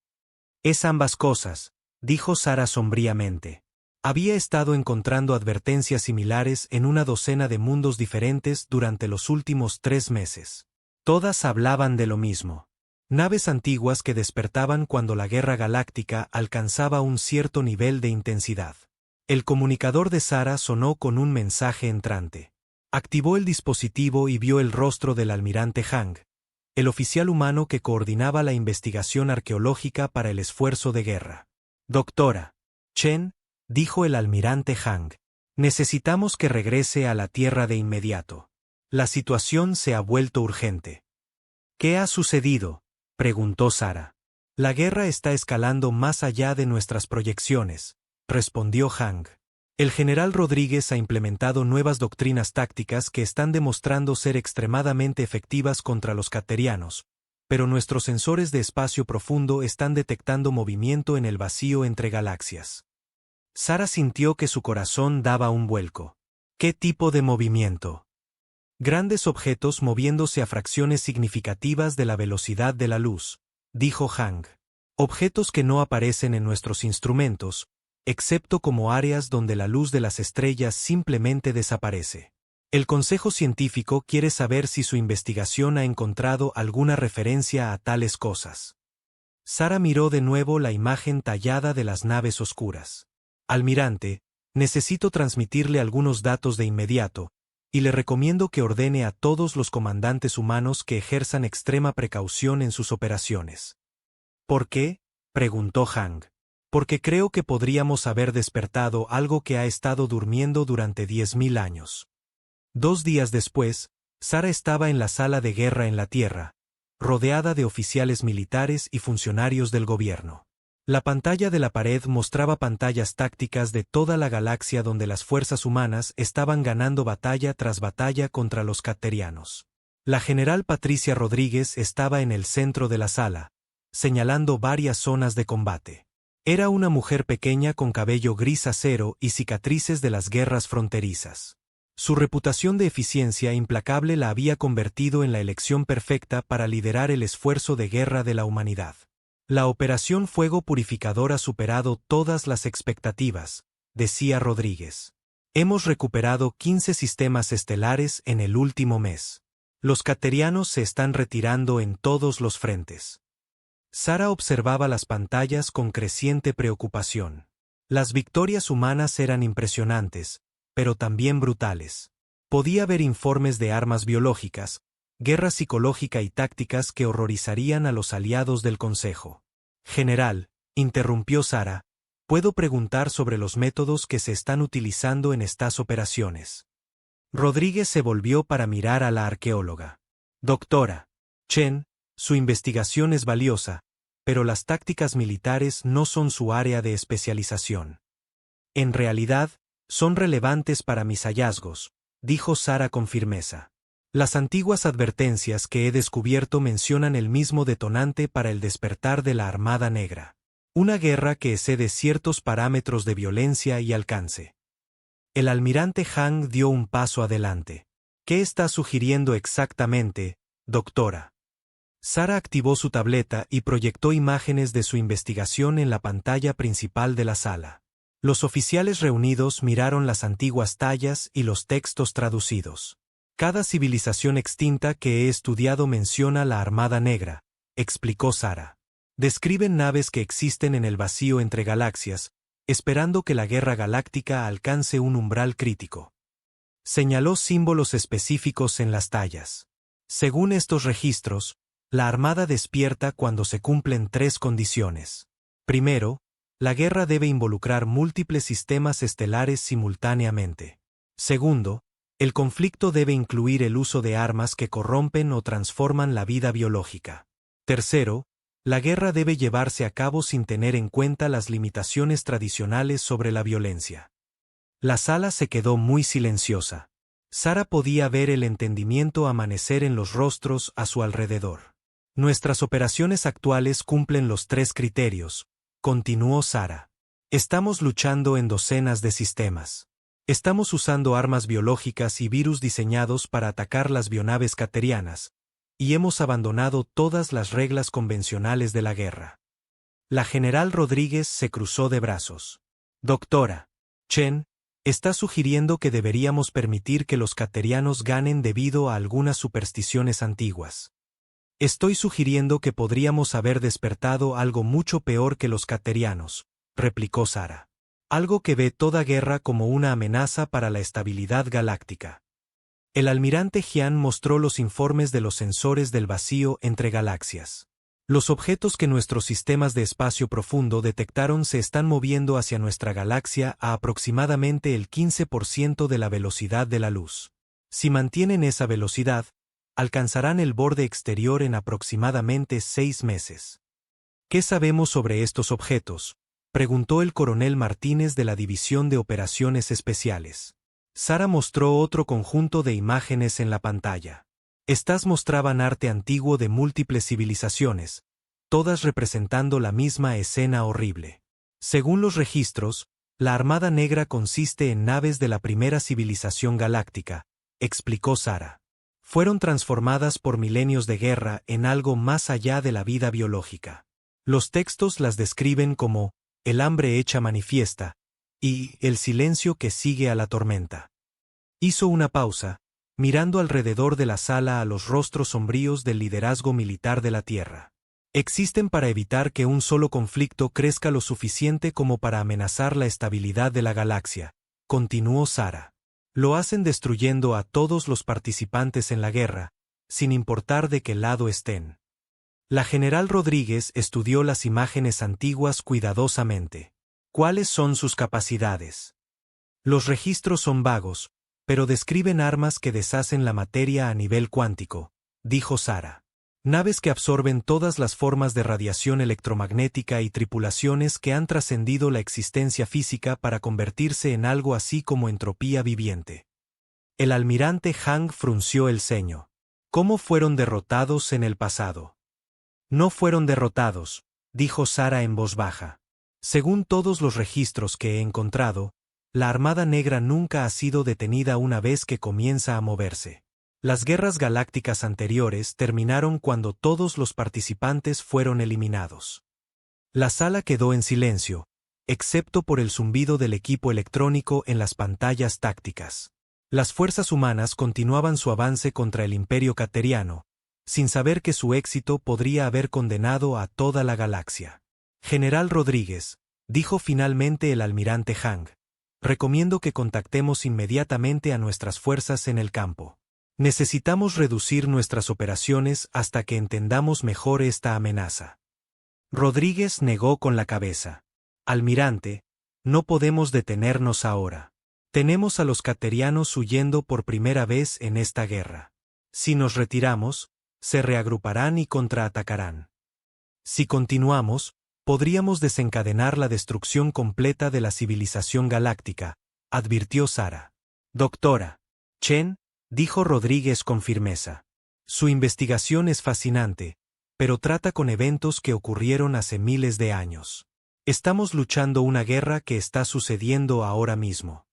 Es ambas cosas, dijo Sarah sombríamente. Había estado encontrando advertencias similares en una docena de mundos diferentes durante los últimos 3 meses. Todas hablaban de lo mismo. Naves antiguas que despertaban cuando la guerra galáctica alcanzaba un cierto nivel de intensidad. El comunicador de Sarah sonó con un mensaje entrante. Activó el dispositivo y vio el rostro del almirante Hang, el oficial humano que coordinaba la investigación arqueológica para el esfuerzo de guerra. Doctora Chen, dijo el almirante Hang, necesitamos que regrese a la Tierra de inmediato. La situación se ha vuelto urgente. ¿Qué ha sucedido?, preguntó Sarah. La guerra está escalando más allá de nuestras proyecciones, respondió Hang. El general Rodríguez ha implementado nuevas doctrinas tácticas que están demostrando ser extremadamente efectivas contra los caterianos, pero nuestros sensores de espacio profundo están detectando movimiento en el vacío entre galaxias. Sarah sintió que su corazón daba un vuelco. ¿Qué tipo de movimiento? Grandes objetos moviéndose a fracciones significativas de la velocidad de la luz, dijo Hang. Objetos que no aparecen en nuestros instrumentos, excepto como áreas donde la luz de las estrellas simplemente desaparece. El Consejo Científico quiere saber si su investigación ha encontrado alguna referencia a tales cosas. Sarah miró de nuevo la imagen tallada de las naves oscuras. Almirante, necesito transmitirle algunos datos de inmediato, y le recomiendo que ordene a todos los comandantes humanos que ejerzan extrema precaución en sus operaciones. ¿Por qué?, preguntó Hang. Porque creo que podríamos haber despertado algo que ha estado durmiendo durante 10.000 años. 2 días después, Sarah estaba en la sala de guerra en la Tierra, rodeada de oficiales militares y funcionarios del gobierno. La pantalla de la pared mostraba pantallas tácticas de toda la galaxia donde las fuerzas humanas estaban ganando batalla tras batalla contra los caterianos. La general Patricia Rodríguez estaba en el centro de la sala, señalando varias zonas de combate. Era una mujer pequeña con cabello gris acero y cicatrices de las guerras fronterizas. Su reputación de eficiencia implacable la había convertido en la elección perfecta para liderar el esfuerzo de guerra de la humanidad. La Operación Fuego Purificador ha superado todas las expectativas, decía Rodríguez. Hemos recuperado 15 sistemas estelares en el último mes. Los caterianos se están retirando en todos los frentes. Sara observaba las pantallas con creciente preocupación. Las victorias humanas eran impresionantes, pero también brutales. Podía ver informes de armas biológicas, guerra psicológica y tácticas que horrorizarían a los aliados del Consejo. General, interrumpió Sara, ¿puedo preguntar sobre los métodos que se están utilizando en estas operaciones? Rodríguez se volvió para mirar a la arqueóloga. Doctora Chen, su investigación es valiosa, pero las tácticas militares no son su área de especialización. En realidad, son relevantes para mis hallazgos, dijo Sara con firmeza. Las antiguas advertencias que he descubierto mencionan el mismo detonante para el despertar de la Armada Negra. Una guerra que excede ciertos parámetros de violencia y alcance. El almirante Han dio un paso adelante. ¿Qué está sugiriendo exactamente, doctora? Sara activó su tableta y proyectó imágenes de su investigación en la pantalla principal de la sala. Los oficiales reunidos miraron las antiguas tallas y los textos traducidos. Cada civilización extinta que he estudiado menciona la Armada Negra, explicó Sara. Describen naves que existen en el vacío entre galaxias, esperando que la guerra galáctica alcance un umbral crítico. Señaló símbolos específicos en las tallas. Según estos registros, la Armada despierta cuando se cumplen 3 condiciones. Primero, la guerra debe involucrar múltiples sistemas estelares simultáneamente. Segundo, el conflicto debe incluir el uso de armas que corrompen o transforman la vida biológica. Tercero, la guerra debe llevarse a cabo sin tener en cuenta las limitaciones tradicionales sobre la violencia. La sala se quedó muy silenciosa. Sara podía ver el entendimiento amanecer en los rostros a su alrededor. Nuestras operaciones actuales cumplen los 3 criterios, continuó Sara. Estamos luchando en docenas de sistemas. Estamos usando armas biológicas y virus diseñados para atacar las bionaves caterianas, y hemos abandonado todas las reglas convencionales de la guerra. La general Rodríguez se cruzó de brazos. Doctora Chen, está sugiriendo que deberíamos permitir que los caterianos ganen debido a algunas supersticiones antiguas. Estoy sugiriendo que podríamos haber despertado algo mucho peor que los caterianos, replicó Sara. Algo que ve toda guerra como una amenaza para la estabilidad galáctica. El almirante Jian mostró los informes de los sensores del vacío entre galaxias. Los objetos que nuestros sistemas de espacio profundo detectaron se están moviendo hacia nuestra galaxia a aproximadamente el 15% de la velocidad de la luz. Si mantienen esa velocidad, alcanzarán el borde exterior en aproximadamente 6 meses. ¿Qué sabemos sobre estos objetos?, preguntó el coronel Martínez de la División de Operaciones Especiales. Sara mostró otro conjunto de imágenes en la pantalla. Estas mostraban arte antiguo de múltiples civilizaciones, todas representando la misma escena horrible. Según los registros, la Armada Negra consiste en naves de la primera civilización galáctica, explicó Sara. Fueron transformadas por milenios de guerra en algo más allá de la vida biológica. Los textos las describen como el hambre hecha manifiesta y el silencio que sigue a la tormenta. Hizo una pausa, mirando alrededor de la sala a los rostros sombríos del liderazgo militar de la Tierra. Existen para evitar que un solo conflicto crezca lo suficiente como para amenazar la estabilidad de la galaxia, continuó Sara. Lo hacen destruyendo a todos los participantes en la guerra, sin importar de qué lado estén. La general Rodríguez estudió las imágenes antiguas cuidadosamente. ¿Cuáles son sus capacidades? Los registros son vagos, pero describen armas que deshacen la materia a nivel cuántico, dijo Sara. Naves que absorben todas las formas de radiación electromagnética y tripulaciones que han trascendido la existencia física para convertirse en algo así como entropía viviente. El almirante Hang frunció el ceño. ¿Cómo fueron derrotados en el pasado? No fueron derrotados, dijo Sara en voz baja. Según todos los registros que he encontrado, la Armada Negra nunca ha sido detenida una vez que comienza a moverse. Las guerras galácticas anteriores terminaron cuando todos los participantes fueron eliminados. La sala quedó en silencio, excepto por el zumbido del equipo electrónico en las pantallas tácticas. Las fuerzas humanas continuaban su avance contra el Imperio Cateriano, sin saber que su éxito podría haber condenado a toda la galaxia. General Rodríguez, dijo finalmente el almirante Hang, recomiendo que contactemos inmediatamente a nuestras fuerzas en el campo. Necesitamos reducir nuestras operaciones hasta que entendamos mejor esta amenaza. Rodríguez negó con la cabeza. Almirante, no podemos detenernos ahora. Tenemos a los caterianos huyendo por primera vez en esta guerra. Si nos retiramos, se reagruparán y contraatacarán. Si continuamos, podríamos desencadenar la destrucción completa de la civilización galáctica, advirtió Sara. Doctora Chen, dijo Rodríguez con firmeza. Su investigación es fascinante, pero trata con eventos que ocurrieron hace miles de años. Estamos luchando una guerra que está sucediendo ahora mismo.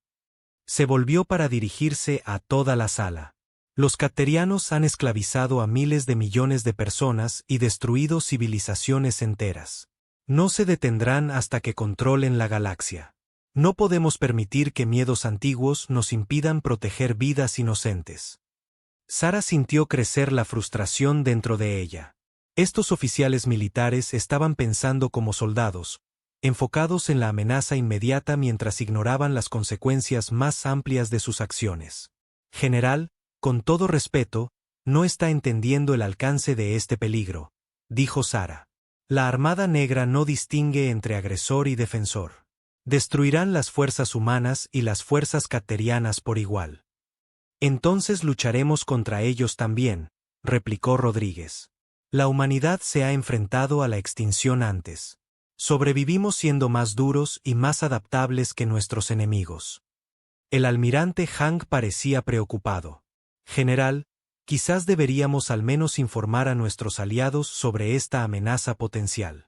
Se volvió para dirigirse a toda la sala. Los caterianos han esclavizado a miles de millones de personas y destruido civilizaciones enteras. No se detendrán hasta que controlen la galaxia. No podemos permitir que miedos antiguos nos impidan proteger vidas inocentes. Sara sintió crecer la frustración dentro de ella. Estos oficiales militares estaban pensando como soldados, enfocados en la amenaza inmediata mientras ignoraban las consecuencias más amplias de sus acciones. General, con todo respeto, no está entendiendo el alcance de este peligro, dijo Sara. La Armada Negra no distingue entre agresor y defensor. Destruirán las fuerzas humanas y las fuerzas caterianas por igual. Entonces lucharemos contra ellos también, replicó Rodríguez. La humanidad se ha enfrentado a la extinción antes. Sobrevivimos siendo más duros y más adaptables que nuestros enemigos. El almirante Hang parecía preocupado. General, quizás deberíamos al menos informar a nuestros aliados sobre esta amenaza potencial.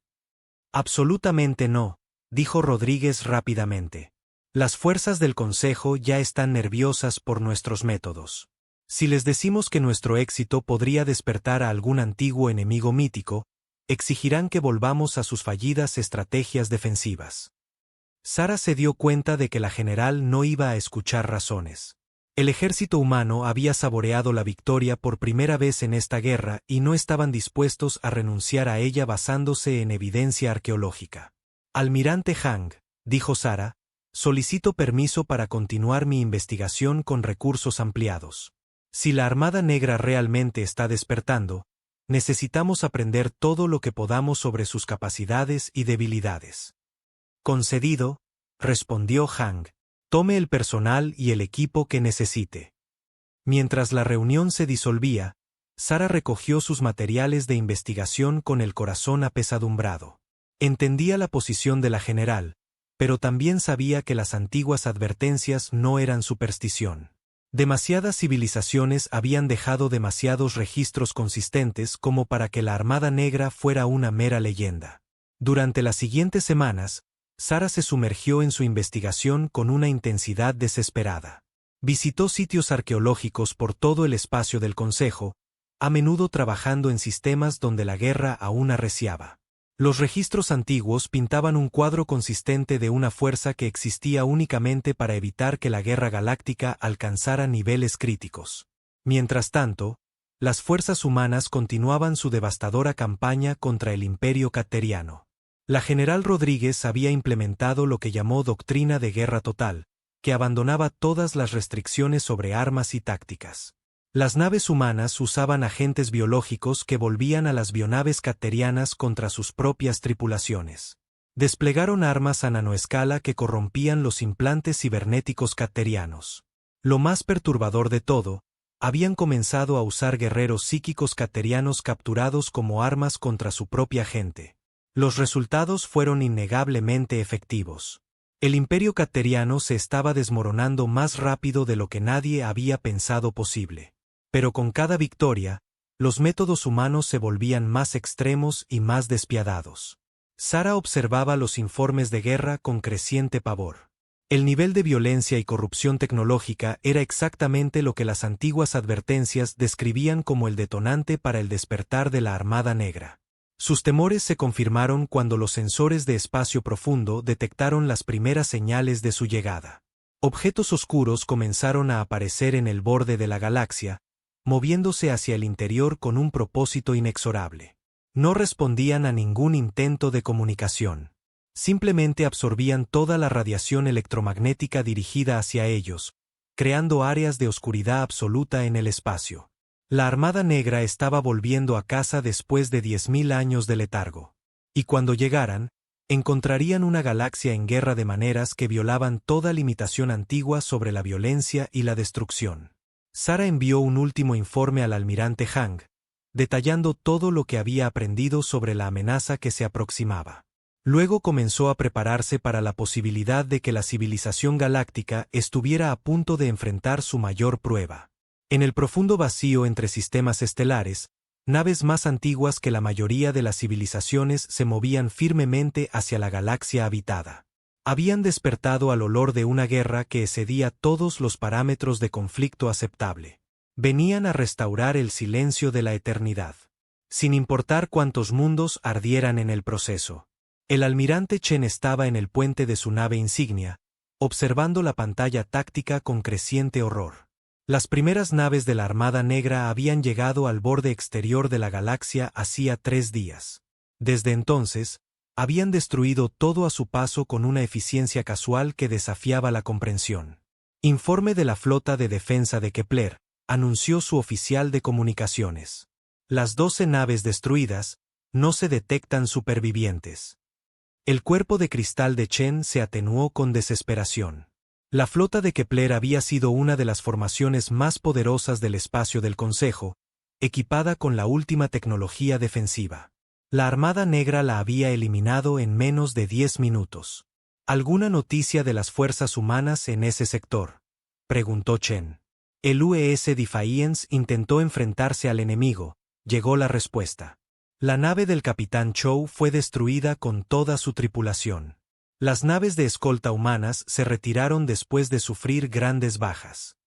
Absolutamente no, dijo Rodríguez rápidamente. Las fuerzas del Consejo ya están nerviosas por nuestros métodos. Si les decimos que nuestro éxito podría despertar a algún antiguo enemigo mítico, exigirán que volvamos a sus fallidas estrategias defensivas. Sara se dio cuenta de que la general no iba a escuchar razones. El ejército humano había saboreado la victoria por primera vez en esta guerra y no estaban dispuestos a renunciar a ella basándose en evidencia arqueológica. Almirante Hang, dijo Sara, solicito permiso para continuar mi investigación con recursos ampliados. Si la Armada Negra realmente está despertando, necesitamos aprender todo lo que podamos sobre sus capacidades y debilidades. Concedido, respondió Hang. Tome el personal y el equipo que necesite. Mientras la reunión se disolvía, Sara recogió sus materiales de investigación con el corazón apesadumbrado. Entendía la posición de la general, pero también sabía que las antiguas advertencias no eran superstición. Demasiadas civilizaciones habían dejado demasiados registros consistentes como para que la Armada Negra fuera una mera leyenda. Durante las siguientes semanas, Sara se sumergió en su investigación con una intensidad desesperada. Visitó sitios arqueológicos por todo el espacio del Consejo, a menudo trabajando en sistemas donde la guerra aún arreciaba. Los registros antiguos pintaban un cuadro consistente de una fuerza que existía únicamente para evitar que la guerra galáctica alcanzara niveles críticos. Mientras tanto, las fuerzas humanas continuaban su devastadora campaña contra el Imperio Cateriano. La general Rodríguez había implementado lo que llamó doctrina de guerra total, que abandonaba todas las restricciones sobre armas y tácticas. Las naves humanas usaban agentes biológicos que volvían a las bionaves caterianas contra sus propias tripulaciones. Desplegaron armas a nanoescala que corrompían los implantes cibernéticos caterianos. Lo más perturbador de todo, habían comenzado a usar guerreros psíquicos caterianos capturados como armas contra su propia gente. Los resultados fueron innegablemente efectivos. El imperio cateriano se estaba desmoronando más rápido de lo que nadie había pensado posible. Pero con cada victoria, los métodos humanos se volvían más extremos y más despiadados. Sara observaba los informes de guerra con creciente pavor. El nivel de violencia y corrupción tecnológica era exactamente lo que las antiguas advertencias describían como el detonante para el despertar de la Armada Negra. Sus temores se confirmaron cuando los sensores de espacio profundo detectaron las primeras señales de su llegada. Objetos oscuros comenzaron a aparecer en el borde de la galaxia, moviéndose hacia el interior con un propósito inexorable. No respondían a ningún intento de comunicación. Simplemente absorbían toda la radiación electromagnética dirigida hacia ellos, creando áreas de oscuridad absoluta en el espacio. La Armada Negra estaba volviendo a casa después de 10.000 años de letargo. Y cuando llegaran, encontrarían una galaxia en guerra de maneras que violaban toda limitación antigua sobre la violencia y la destrucción. Sara envió un último informe al almirante Hang, detallando todo lo que había aprendido sobre la amenaza que se aproximaba. Luego comenzó a prepararse para la posibilidad de que la civilización galáctica estuviera a punto de enfrentar su mayor prueba. En el profundo vacío entre sistemas estelares, naves más antiguas que la mayoría de las civilizaciones se movían firmemente hacia la galaxia habitada. Habían despertado al olor de una guerra que excedía todos los parámetros de conflicto aceptable. Venían a restaurar el silencio de la eternidad, sin importar cuántos mundos ardieran en el proceso. El almirante Chen estaba en el puente de su nave insignia, observando la pantalla táctica con creciente horror. Las primeras naves de la Armada Negra habían llegado al borde exterior de la galaxia hacía 3 días. Desde entonces, habían destruido todo a su paso con una eficiencia casual que desafiaba la comprensión. Informe de la Flota de Defensa de Kepler, anunció su oficial de comunicaciones. Las 12 naves destruidas, no se detectan supervivientes. El cuerpo de cristal de Chen se atenuó con desesperación. La flota de Kepler había sido una de las formaciones más poderosas del espacio del Consejo, equipada con la última tecnología defensiva. La Armada Negra la había eliminado en menos de 10 minutos. ¿Alguna noticia de las fuerzas humanas en ese sector?, preguntó Chen. El UES Defiance intentó enfrentarse al enemigo, llegó la respuesta. La nave del capitán Chou fue destruida con toda su tripulación. Las naves de escolta humanas se retiraron después de sufrir grandes bajas.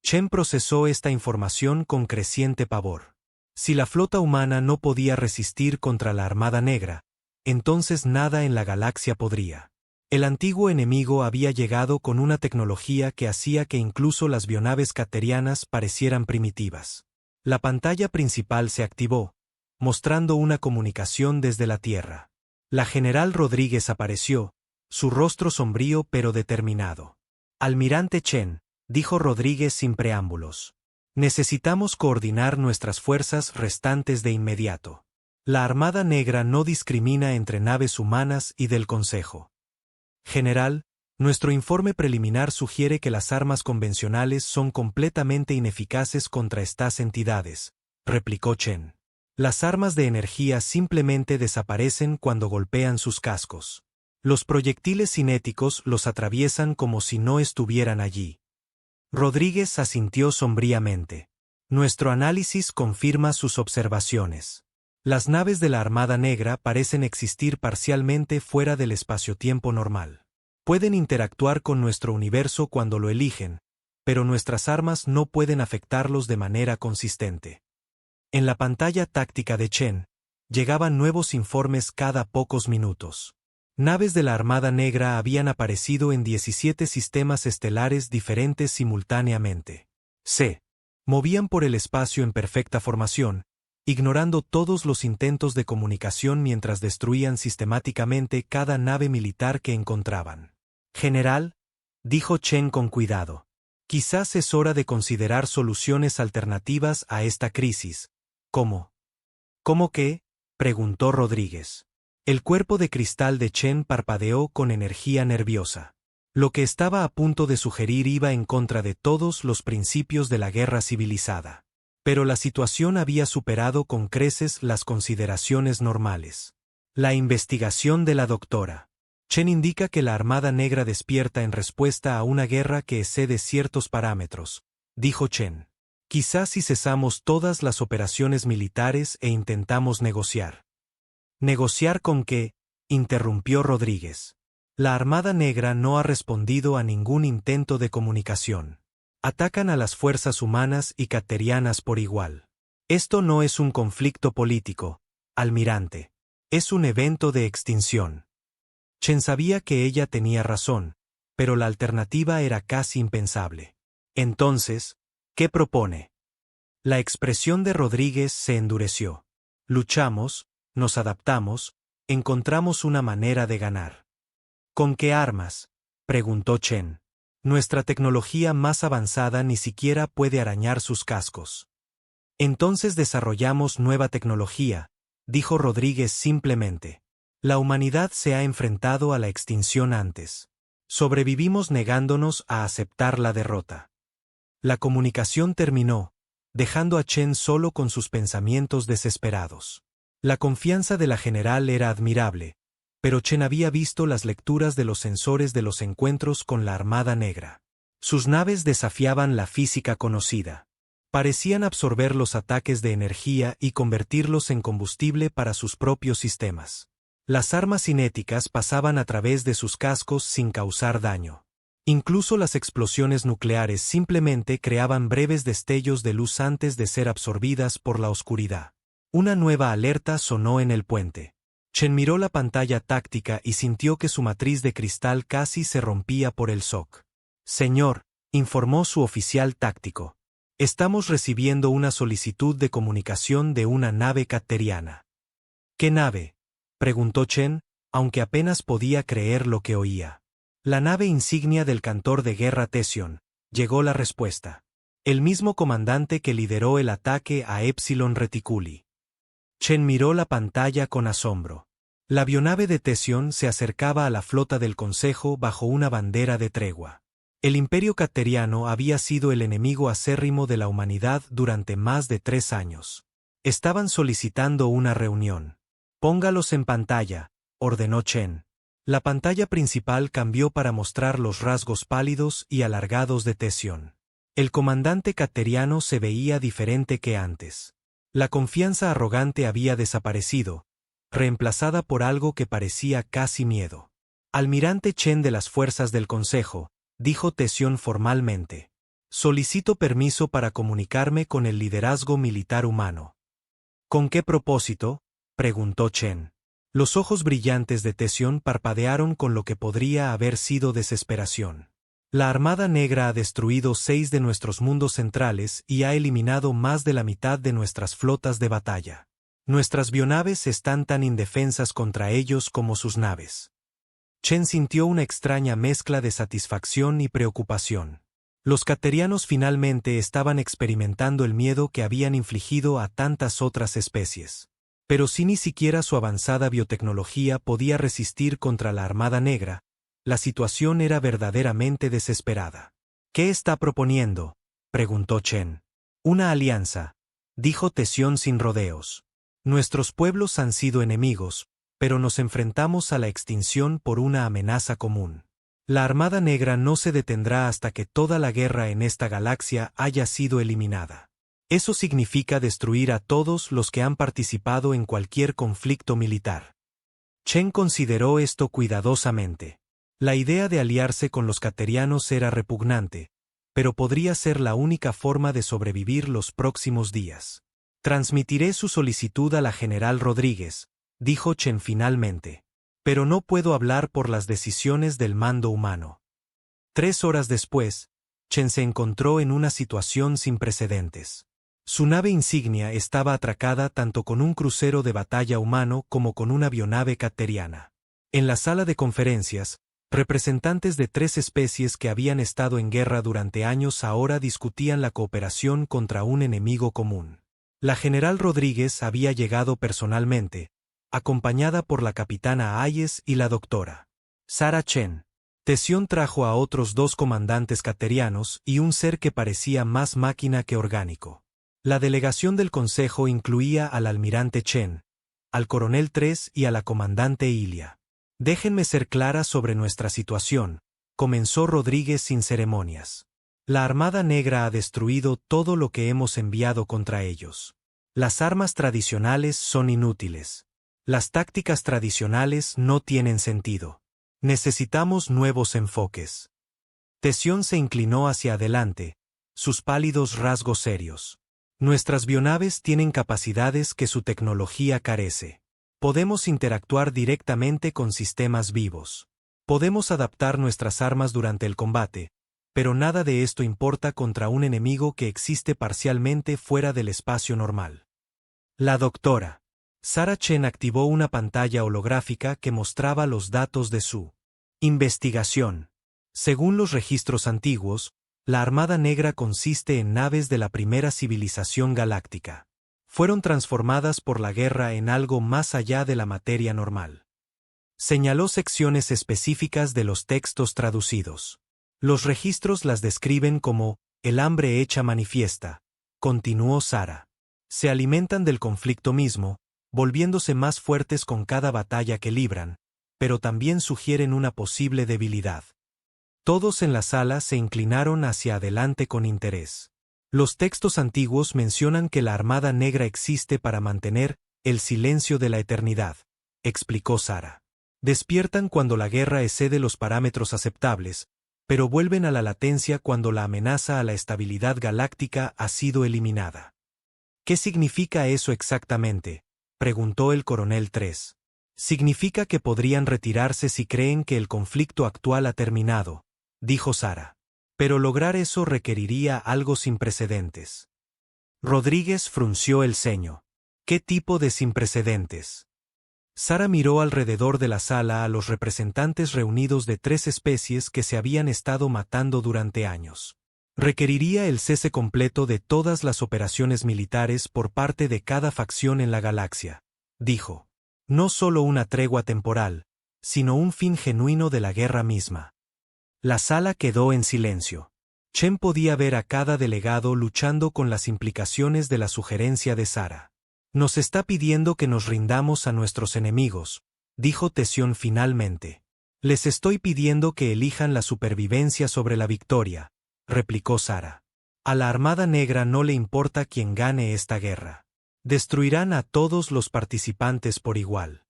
Chen procesó esta información con creciente pavor. Si la flota humana no podía resistir contra la Armada Negra, entonces nada en la galaxia podría. El antiguo enemigo había llegado con una tecnología que hacía que incluso las bionaves caterianas parecieran primitivas. La pantalla principal se activó, mostrando una comunicación desde la Tierra. La general Rodríguez apareció, su rostro sombrío pero determinado. Almirante Chen, dijo Rodríguez sin preámbulos. Necesitamos coordinar nuestras fuerzas restantes de inmediato. La Armada Negra no discrimina entre naves humanas y del Consejo. General, nuestro informe preliminar sugiere que las armas convencionales son completamente ineficaces contra estas entidades, replicó Chen. Las armas de energía simplemente desaparecen cuando golpean sus cascos. Los proyectiles cinéticos los atraviesan como si no estuvieran allí. Rodríguez asintió sombríamente. Nuestro análisis confirma sus observaciones. Las naves de la Armada Negra parecen existir parcialmente fuera del espacio-tiempo normal. Pueden interactuar con nuestro universo cuando lo eligen, pero nuestras armas no pueden afectarlos de manera consistente. En la pantalla táctica de Chen, llegaban nuevos informes cada pocos minutos. Naves de la Armada Negra habían aparecido en 17 sistemas estelares diferentes simultáneamente. Se movían por el espacio en perfecta formación, ignorando todos los intentos de comunicación mientras destruían sistemáticamente cada nave militar que encontraban. General, dijo Chen con cuidado, quizás es hora de considerar soluciones alternativas a esta crisis. ¿Cómo? ¿Cómo qué?, preguntó Rodríguez. El cuerpo de cristal de Chen parpadeó con energía nerviosa. Lo que estaba a punto de sugerir iba en contra de todos los principios de la guerra civilizada. Pero la situación había superado con creces las consideraciones normales. La investigación de la doctora Chen indica que la Armada Negra despierta en respuesta a una guerra que excede ciertos parámetros, dijo Chen. Quizás si cesamos todas las operaciones militares e intentamos negociar. ¿Negociar con qué?, interrumpió Rodríguez. La Armada Negra no ha respondido a ningún intento de comunicación. Atacan a las fuerzas humanas y caterianas por igual. Esto no es un conflicto político, almirante. Es un evento de extinción. Chen sabía que ella tenía razón, pero la alternativa era casi impensable. Entonces, ¿qué propone? La expresión de Rodríguez se endureció. Luchamos, nos adaptamos, encontramos una manera de ganar. ¿Con qué armas?, preguntó Chen. Nuestra tecnología más avanzada ni siquiera puede arañar sus cascos. Entonces desarrollamos nueva tecnología, dijo Rodríguez simplemente. La humanidad se ha enfrentado a la extinción antes. Sobrevivimos negándonos a aceptar la derrota. La comunicación terminó, dejando a Chen solo con sus pensamientos desesperados. La confianza de la general era admirable, pero Chen había visto las lecturas de los sensores de los encuentros con la Armada Negra. Sus naves desafiaban la física conocida. Parecían absorber los ataques de energía y convertirlos en combustible para sus propios sistemas. Las armas cinéticas pasaban a través de sus cascos sin causar daño. Incluso las explosiones nucleares simplemente creaban breves destellos de luz antes de ser absorbidas por la oscuridad. Una nueva alerta sonó en el puente. Chen miró la pantalla táctica y sintió que su matriz de cristal casi se rompía por el shock. Señor, informó su oficial táctico. Estamos recibiendo una solicitud de comunicación de una nave cateriana. ¿Qué nave?, preguntó Chen, aunque apenas podía creer lo que oía. La nave insignia del cantor de guerra Tesion, llegó la respuesta. El mismo comandante que lideró el ataque a Epsilon Reticuli. Chen miró la pantalla con asombro. La avionave de Tesion se acercaba a la flota del Consejo bajo una bandera de tregua. El Imperio Cateriano había sido el enemigo acérrimo de la humanidad durante más de 3 años. Estaban solicitando una reunión. Póngalos en pantalla, ordenó Chen. La pantalla principal cambió para mostrar los rasgos pálidos y alargados de Tesion. El comandante cateriano se veía diferente que antes. La confianza arrogante había desaparecido, reemplazada por algo que parecía casi miedo. Almirante Chen de las fuerzas del Consejo, dijo Tesion formalmente. Solicito permiso para comunicarme con el liderazgo militar humano. ¿Con qué propósito?, preguntó Chen. Los ojos brillantes de Tesion parpadearon con lo que podría haber sido desesperación. La Armada Negra ha destruido 6 de nuestros mundos centrales y ha eliminado más de la mitad de nuestras flotas de batalla. Nuestras bionaves están tan indefensas contra ellos como sus naves. Chen sintió una extraña mezcla de satisfacción y preocupación. Los caterianos finalmente estaban experimentando el miedo que habían infligido a tantas otras especies. Pero si ni siquiera su avanzada biotecnología podía resistir contra la Armada Negra, la situación era verdaderamente desesperada. ¿Qué está proponiendo?, preguntó Chen. Una alianza, dijo Tesion sin rodeos. Nuestros pueblos han sido enemigos, pero nos enfrentamos a la extinción por una amenaza común. La Armada Negra no se detendrá hasta que toda la guerra en esta galaxia haya sido eliminada. Eso significa destruir a todos los que han participado en cualquier conflicto militar. Chen consideró esto cuidadosamente. La idea de aliarse con los caterianos era repugnante, pero podría ser la única forma de sobrevivir los próximos días. Transmitiré su solicitud a la general Rodríguez, dijo Chen finalmente. Pero no puedo hablar por las decisiones del mando humano. 3 horas después, Chen se encontró en una situación sin precedentes. Su nave insignia estaba atracada tanto con un crucero de batalla humano como con una avionave cateriana. En la sala de conferencias, representantes de 3 especies que habían estado en guerra durante años ahora discutían la cooperación contra un enemigo común. La general Rodríguez había llegado personalmente, acompañada por la capitana Hayes y la doctora Sarah Chen. Tesion trajo a otros 2 comandantes caterianos y un ser que parecía más máquina que orgánico. La delegación del Consejo incluía al almirante Chen, al coronel 3 y a la comandante Ilia. Déjenme ser clara sobre nuestra situación, comenzó Rodríguez sin ceremonias. La Armada Negra ha destruido todo lo que hemos enviado contra ellos. Las armas tradicionales son inútiles. Las tácticas tradicionales no tienen sentido. Necesitamos nuevos enfoques. Tesión se inclinó hacia adelante, sus pálidos rasgos serios. Nuestras bionaves tienen capacidades que su tecnología carece. Podemos interactuar directamente con sistemas vivos. Podemos adaptar nuestras armas durante el combate, pero nada de esto importa contra un enemigo que existe parcialmente fuera del espacio normal. La doctora Sarah Chen activó una pantalla holográfica que mostraba los datos de su investigación. Según los registros antiguos, la Armada Negra consiste en naves de la primera civilización galáctica. Fueron transformadas por la guerra en algo más allá de la materia normal. Señaló secciones específicas de los textos traducidos. Los registros las describen como el hambre hecha manifiesta, continuó Sarah. Se alimentan del conflicto mismo, volviéndose más fuertes con cada batalla que libran, pero también sugieren una posible debilidad. Todos en la sala se inclinaron hacia adelante con interés. Los textos antiguos mencionan que la Armada Negra existe para mantener el silencio de la eternidad, explicó Sarah. Despiertan cuando la guerra excede los parámetros aceptables, pero vuelven a la latencia cuando la amenaza a la estabilidad galáctica ha sido eliminada. ¿Qué significa eso exactamente?, preguntó el coronel 3. Significa que podrían retirarse si creen que el conflicto actual ha terminado, dijo Sarah. Pero lograr eso requeriría algo sin precedentes. Rodríguez frunció el ceño. ¿Qué tipo de sin precedentes? Sarah miró alrededor de la sala a los representantes reunidos de 3 especies que se habían estado matando durante años. Requeriría el cese completo de todas las operaciones militares por parte de cada facción en la galaxia, dijo. No solo una tregua temporal, sino un fin genuino de la guerra misma. La sala quedó en silencio. Chen podía ver a cada delegado luchando con las implicaciones de la sugerencia de Sarah. Nos está pidiendo que nos rindamos a nuestros enemigos, dijo Tesión finalmente. Les estoy pidiendo que elijan la supervivencia sobre la victoria, replicó Sarah. A la Armada Negra no le importa quién gane esta guerra. Destruirán a todos los participantes por igual.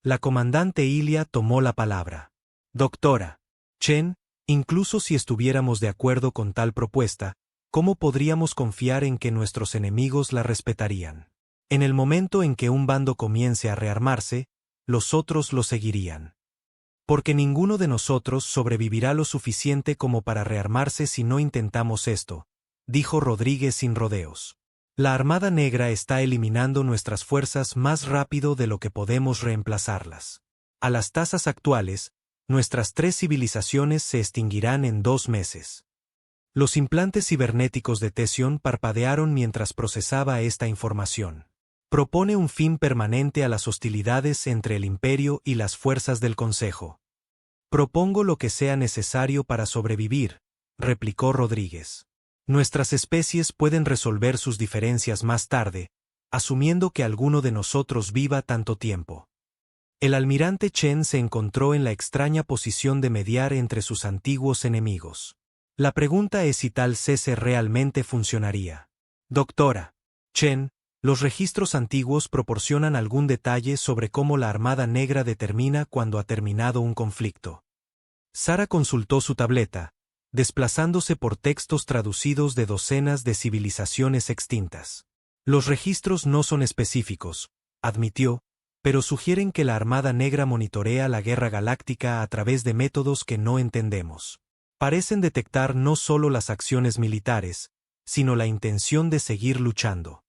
La comandante Ilia tomó la palabra. Doctora Chen, incluso si estuviéramos de acuerdo con tal propuesta, ¿cómo podríamos confiar en que nuestros enemigos la respetarían? En el momento en que un bando comience a rearmarse, los otros lo seguirían. Porque ninguno de nosotros sobrevivirá lo suficiente como para rearmarse si no intentamos esto, dijo Rodríguez sin rodeos. La Armada Negra está eliminando nuestras fuerzas más rápido de lo que podemos reemplazarlas. A las tasas actuales, nuestras 3 civilizaciones se extinguirán en 2 meses. Los implantes cibernéticos de Tesión parpadearon mientras procesaba esta información. Propone un fin permanente a las hostilidades entre el Imperio y las fuerzas del Consejo. Propongo lo que sea necesario para sobrevivir, replicó Rodríguez. Nuestras especies pueden resolver sus diferencias más tarde, asumiendo que alguno de nosotros viva tanto tiempo. El almirante Chen se encontró en la extraña posición de mediar entre sus antiguos enemigos. La pregunta es si tal cese realmente funcionaría. Doctora Chen, los registros antiguos proporcionan algún detalle sobre cómo la Armada Negra determina cuándo ha terminado un conflicto. Sarah consultó su tableta, desplazándose por textos traducidos de docenas de civilizaciones extintas. Los registros no son específicos, admitió, pero sugieren que la Armada Negra monitorea la guerra galáctica a través de métodos que no entendemos. Parecen detectar no solo las acciones militares, sino la intención de seguir luchando.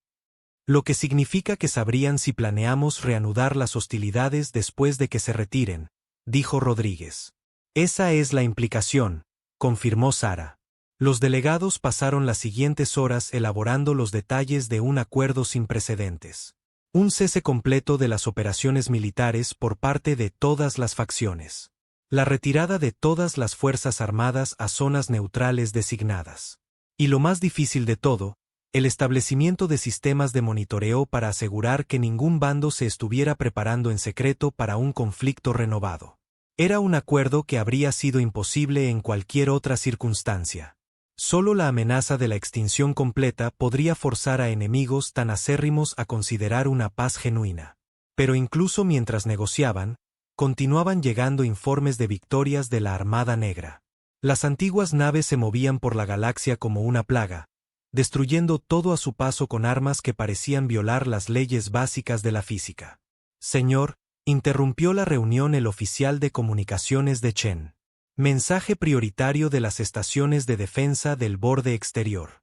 Lo que significa que sabrían si planeamos reanudar las hostilidades después de que se retiren, dijo Rodríguez. Esa es la implicación, confirmó Sarah. Los delegados pasaron las siguientes horas elaborando los detalles de un acuerdo sin precedentes. Un cese completo de las operaciones militares por parte de todas las facciones. La retirada de todas las fuerzas armadas a zonas neutrales designadas. Y lo más difícil de todo, el establecimiento de sistemas de monitoreo para asegurar que ningún bando se estuviera preparando en secreto para un conflicto renovado. Era un acuerdo que habría sido imposible en cualquier otra circunstancia. Solo la amenaza de la extinción completa podría forzar a enemigos tan acérrimos a considerar una paz genuina. Pero incluso mientras negociaban, continuaban llegando informes de victorias de la Armada Negra. Las antiguas naves se movían por la galaxia como una plaga, destruyendo todo a su paso con armas que parecían violar las leyes básicas de la física. Señor, interrumpió la reunión el oficial de comunicaciones de Chen. Mensaje prioritario de las estaciones de defensa del borde exterior.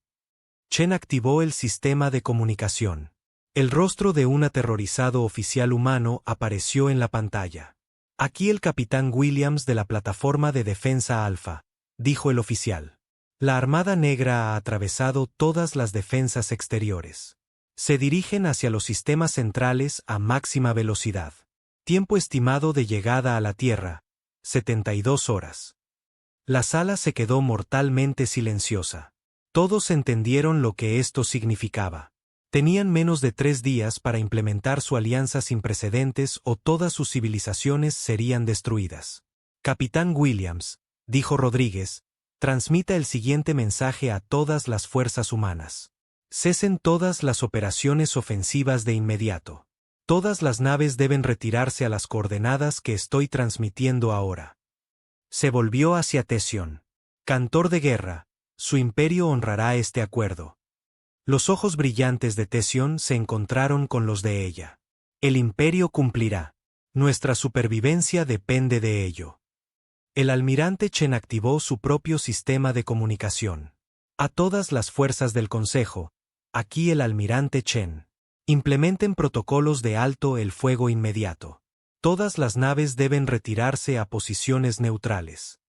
Chen activó el sistema de comunicación. El rostro de un aterrorizado oficial humano apareció en la pantalla. Aquí el capitán Williams de la plataforma de defensa Alfa, dijo el oficial. La Armada Negra ha atravesado todas las defensas exteriores. Se dirigen hacia los sistemas centrales a máxima velocidad. Tiempo estimado de llegada a la Tierra, 72 horas. La sala se quedó mortalmente silenciosa. Todos entendieron lo que esto significaba. Tenían menos de 3 días para implementar su alianza sin precedentes o todas sus civilizaciones serían destruidas. Capitán Williams, dijo Rodríguez, transmita el siguiente mensaje a todas las fuerzas humanas. Cesen todas las operaciones ofensivas de inmediato. Todas las naves deben retirarse a las coordenadas que estoy transmitiendo ahora. Se volvió hacia Tesión. Cantor de guerra, su imperio honrará este acuerdo. Los ojos brillantes de Tesión se encontraron con los de ella. El imperio cumplirá. Nuestra supervivencia depende de ello. El almirante Chen activó su propio sistema de comunicación. A todas las fuerzas del Consejo, aquí el almirante Chen. Implementen protocolos de alto el fuego inmediato. Todas las naves deben retirarse a posiciones neutrales.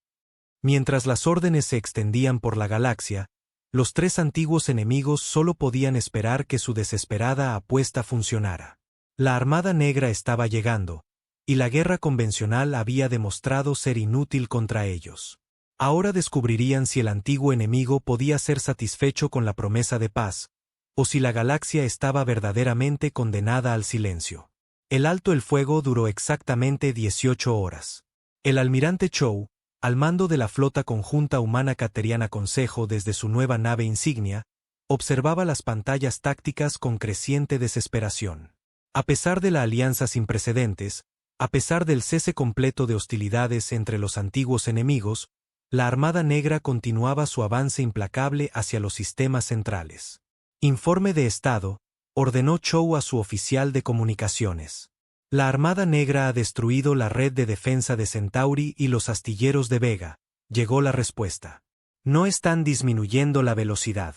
Mientras las órdenes se extendían por la galaxia, los 3 antiguos enemigos solo podían esperar que su desesperada apuesta funcionara. La Armada Negra estaba llegando, y la guerra convencional había demostrado ser inútil contra ellos. Ahora descubrirían si el antiguo enemigo podía ser satisfecho con la promesa de paz, o si la galaxia estaba verdaderamente condenada al silencio. El alto el fuego duró exactamente 18 horas. El almirante Chou, al mando de la flota conjunta humana cateriana Consejo desde su nueva nave insignia, observaba las pantallas tácticas con creciente desesperación. A pesar de la alianza sin precedentes, a pesar del cese completo de hostilidades entre los antiguos enemigos, la Armada Negra continuaba su avance implacable hacia los sistemas centrales. Informe de Estado, ordenó Chou a su oficial de comunicaciones. La Armada Negra ha destruido la red de defensa de Centauri y los astilleros de Vega, llegó la respuesta. No están disminuyendo la velocidad.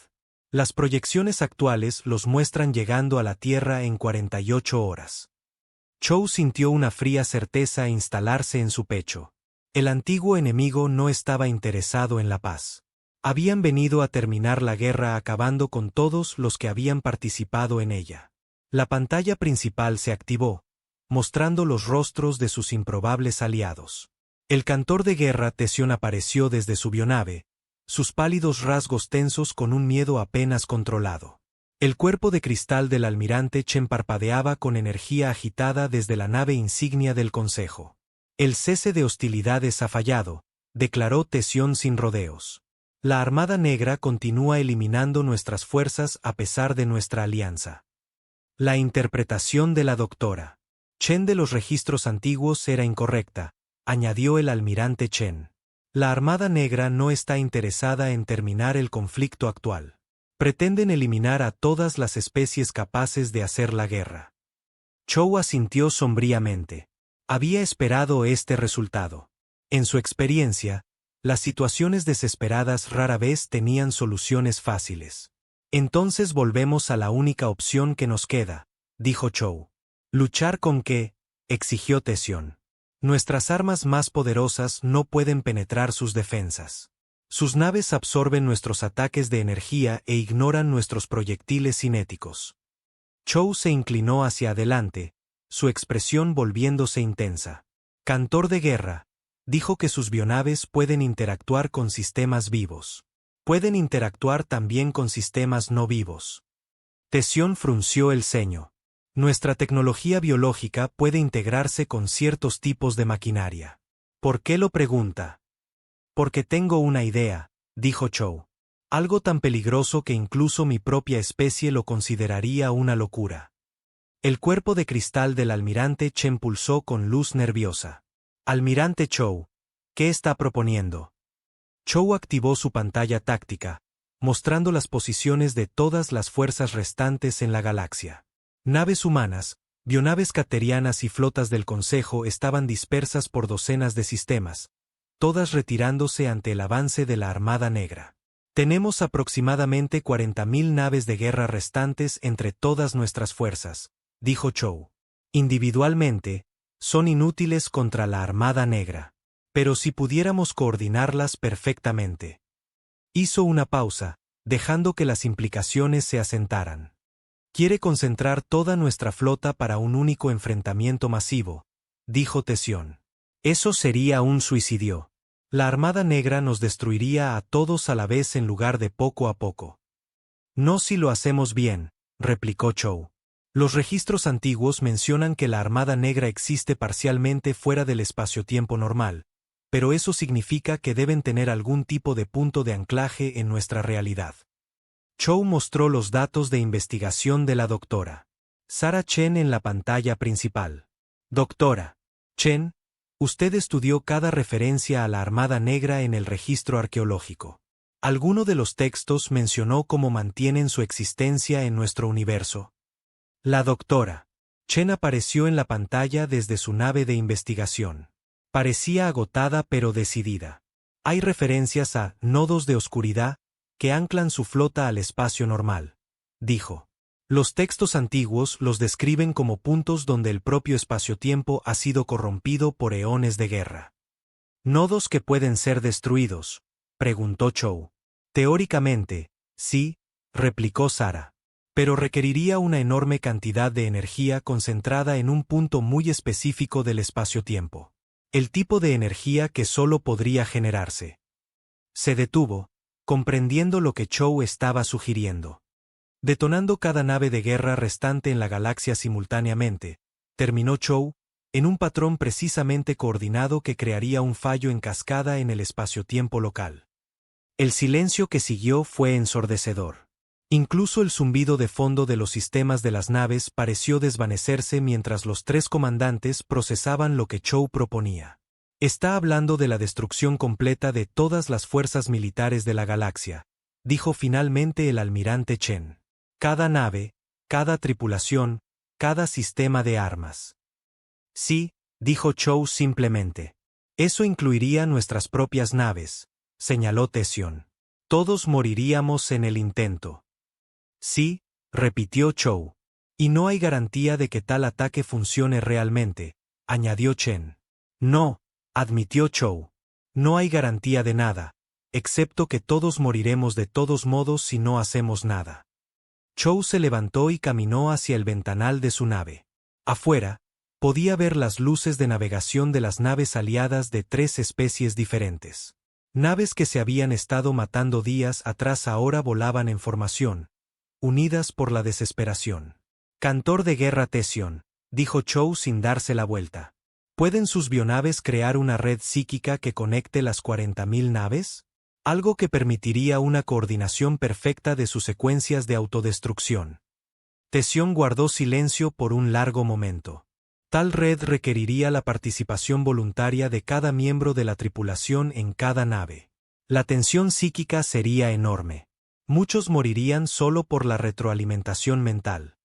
Las proyecciones actuales los muestran llegando a la Tierra en 48 horas. Chou sintió una fría certeza instalarse en su pecho. El antiguo enemigo no estaba interesado en la paz. Habían venido a terminar la guerra acabando con todos los que habían participado en ella. La pantalla principal se activó, mostrando los rostros de sus improbables aliados. El cantor de guerra Tesión apareció desde su bionave, sus pálidos rasgos tensos con un miedo apenas controlado. El cuerpo de cristal del almirante Chen parpadeaba con energía agitada desde la nave insignia del Consejo. El cese de hostilidades ha fallado, declaró Tesión sin rodeos. La Armada Negra continúa eliminando nuestras fuerzas a pesar de nuestra alianza. La interpretación de la doctora Chen de los registros antiguos era incorrecta, añadió el almirante Chen. La Armada Negra no está interesada en terminar el conflicto actual. Pretenden eliminar a todas las especies capaces de hacer la guerra. Chou asintió sombríamente. Había esperado este resultado. En su experiencia, las situaciones desesperadas rara vez tenían soluciones fáciles. Entonces volvemos a la única opción que nos queda, dijo Chou. ¿Luchar con qué?, exigió Tesión. Nuestras armas más poderosas no pueden penetrar sus defensas. Sus naves absorben nuestros ataques de energía e ignoran nuestros proyectiles cinéticos. Chou se inclinó hacia adelante, su expresión volviéndose intensa. Cantor de guerra, dijo que sus bionaves pueden interactuar con sistemas vivos. Pueden interactuar también con sistemas no vivos. Tesión frunció el ceño. Nuestra tecnología biológica puede integrarse con ciertos tipos de maquinaria. ¿Por qué lo pregunta? Porque tengo una idea, dijo Chou. Algo tan peligroso que incluso mi propia especie lo consideraría una locura. El cuerpo de cristal del almirante Chen pulsó con luz nerviosa. Almirante Chou, ¿qué está proponiendo? Chou activó su pantalla táctica, mostrando las posiciones de todas las fuerzas restantes en la galaxia. Naves humanas, bionaves caterianas y flotas del Consejo estaban dispersas por docenas de sistemas, todas retirándose ante el avance de la Armada Negra. Tenemos aproximadamente 40.000 naves de guerra restantes entre todas nuestras fuerzas, dijo Chou. Individualmente, son inútiles contra la Armada Negra. Pero si pudiéramos coordinarlas perfectamente. Hizo una pausa, dejando que las implicaciones se asentaran. Quiere concentrar toda nuestra flota para un único enfrentamiento masivo, dijo Tesión. Eso sería un suicidio. La Armada Negra nos destruiría a todos a la vez en lugar de poco a poco. No si lo hacemos bien, replicó Chou. Los registros antiguos mencionan que la Armada Negra existe parcialmente fuera del espacio-tiempo normal, pero eso significa que deben tener algún tipo de punto de anclaje en nuestra realidad. Chou mostró los datos de investigación de la doctora Sarah Chen en la pantalla principal. Doctora Chen, usted estudió cada referencia a la Armada Negra en el registro arqueológico. ¿Alguno de los textos mencionó cómo mantienen su existencia en nuestro universo? La doctora Chen apareció en la pantalla desde su nave de investigación. Parecía agotada pero decidida. Hay referencias a nodos de oscuridad que anclan su flota al espacio normal, dijo. Los textos antiguos los describen como puntos donde el propio espacio-tiempo ha sido corrompido por eones de guerra. ¿Nodos que pueden ser destruidos?, preguntó Chou. Teóricamente, sí, replicó Sarah. Pero requeriría una enorme cantidad de energía concentrada en un punto muy específico del espacio-tiempo. El tipo de energía que solo podría generarse. Se detuvo, comprendiendo lo que Chou estaba sugiriendo. Detonando cada nave de guerra restante en la galaxia simultáneamente, terminó Chou, en un patrón precisamente coordinado que crearía un fallo en cascada en el espacio-tiempo local. El silencio que siguió fue ensordecedor. Incluso el zumbido de fondo de los sistemas de las naves pareció desvanecerse mientras los tres comandantes procesaban lo que Chou proponía. Está hablando de la destrucción completa de todas las fuerzas militares de la galaxia, dijo finalmente el almirante Chen. Cada nave, cada tripulación, cada sistema de armas. Sí, dijo Chou simplemente. Eso incluiría nuestras propias naves, señaló Tesión. Todos moriríamos en el intento. Sí, repitió Chou. Y no hay garantía de que tal ataque funcione realmente, añadió Chen. No, admitió Chou. No hay garantía de nada, excepto que todos moriremos de todos modos si no hacemos nada. Chou se levantó y caminó hacia el ventanal de su nave. Afuera, podía ver las luces de navegación de las naves aliadas de 3 especies diferentes. Naves que se habían estado matando días atrás ahora volaban en formación, unidas por la desesperación. Cantor de guerra Tesión, dijo Chou sin darse la vuelta. ¿Pueden sus bionaves crear una red psíquica que conecte las 40.000 naves? Algo que permitiría una coordinación perfecta de sus secuencias de autodestrucción. Tesión guardó silencio por un largo momento. Tal red requeriría la participación voluntaria de cada miembro de la tripulación en cada nave. La tensión psíquica sería enorme. Muchos morirían solo por la retroalimentación mental.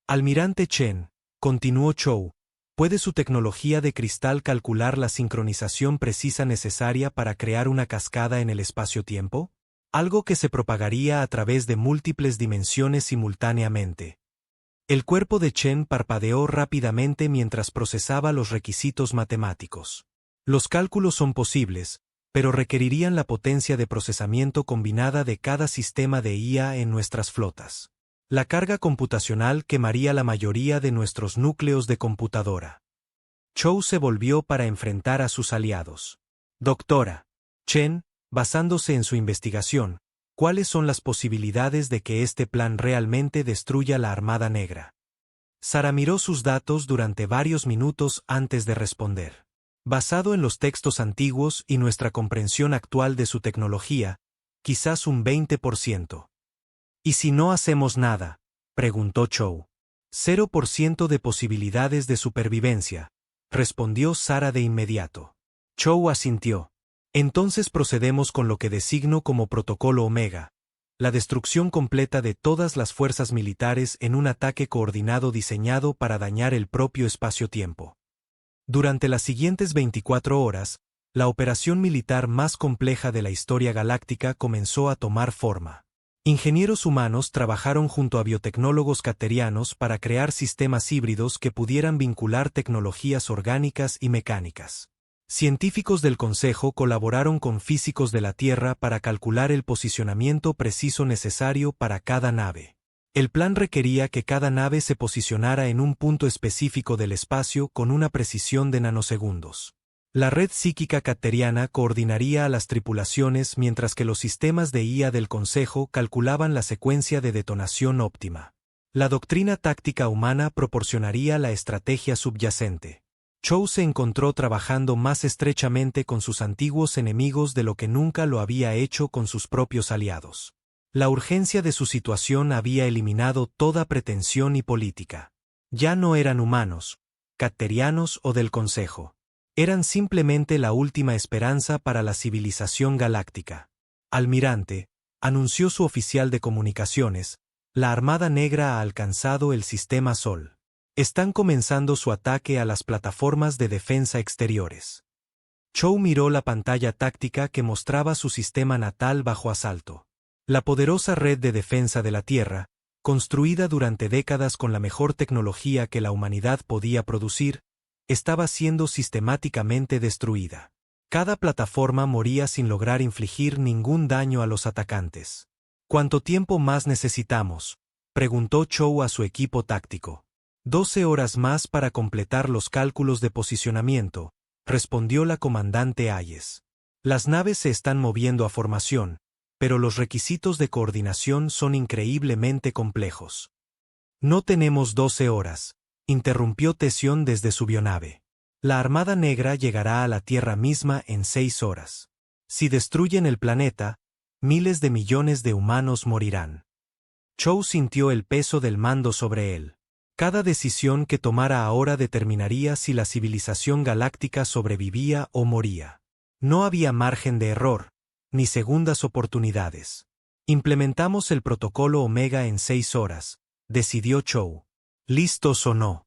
Almirante Chen, continuó Chou, ¿puede su tecnología de cristal calcular la sincronización precisa necesaria para crear una cascada en el espacio-tiempo? Algo que se propagaría a través de múltiples dimensiones simultáneamente. El cuerpo de Chen parpadeó rápidamente mientras procesaba los requisitos matemáticos. Los cálculos son posibles, pero requerirían la potencia de procesamiento combinada de cada sistema de IA en nuestras flotas. La carga computacional quemaría la mayoría de nuestros núcleos de computadora. Chou se volvió para enfrentar a sus aliados. Doctora Chen, basándose en su investigación, ¿cuáles son las posibilidades de que este plan realmente destruya la Armada Negra? Sarah miró sus datos durante varios minutos antes de responder. Basado en los textos antiguos y nuestra comprensión actual de su tecnología, quizás un 20%. ¿Y si no hacemos nada?, preguntó Chow. 0% de posibilidades de supervivencia, respondió Sara de inmediato. Chow asintió. Entonces procedemos con lo que designo como Protocolo Omega, la destrucción completa de todas las fuerzas militares en un ataque coordinado diseñado para dañar el propio espacio-tiempo. Durante las siguientes 24 horas, la operación militar más compleja de la historia galáctica comenzó a tomar forma. Ingenieros humanos trabajaron junto a biotecnólogos caterianos para crear sistemas híbridos que pudieran vincular tecnologías orgánicas y mecánicas. Científicos del Consejo colaboraron con físicos de la Tierra para calcular el posicionamiento preciso necesario para cada nave. El plan requería que cada nave se posicionara en un punto específico del espacio con una precisión de nanosegundos. La red psíquica cateriana coordinaría a las tripulaciones mientras que los sistemas de IA del Consejo calculaban la secuencia de detonación óptima. La doctrina táctica humana proporcionaría la estrategia subyacente. Chow se encontró trabajando más estrechamente con sus antiguos enemigos de lo que nunca lo había hecho con sus propios aliados. La urgencia de su situación había eliminado toda pretensión y política. Ya no eran humanos, caterianos o del Consejo. Eran simplemente la última esperanza para la civilización galáctica. Almirante, anunció su oficial de comunicaciones, la Armada Negra ha alcanzado el Sistema Sol. Están comenzando su ataque a las plataformas de defensa exteriores. Chow miró la pantalla táctica que mostraba su sistema natal bajo asalto. La poderosa red de defensa de la Tierra, construida durante décadas con la mejor tecnología que la humanidad podía producir, estaba siendo sistemáticamente destruida. Cada plataforma moría sin lograr infligir ningún daño a los atacantes. ¿Cuánto tiempo más necesitamos?, preguntó Chow a su equipo táctico. 12 horas más para completar los cálculos de posicionamiento, respondió la comandante Hayes. Las naves se están moviendo a formación, pero los requisitos de coordinación son increíblemente complejos. No tenemos 12 horas, interrumpió Tesión desde su bionave. La Armada Negra llegará a la Tierra misma en 6 horas. Si destruyen el planeta, miles de millones de humanos morirán. Chow sintió el peso del mando sobre él. Cada decisión que tomara ahora determinaría si la civilización galáctica sobrevivía o moría. No había margen de error, ni segundas oportunidades. Implementamos el protocolo Omega en 6 horas, decidió Chow. ¿Listos o no?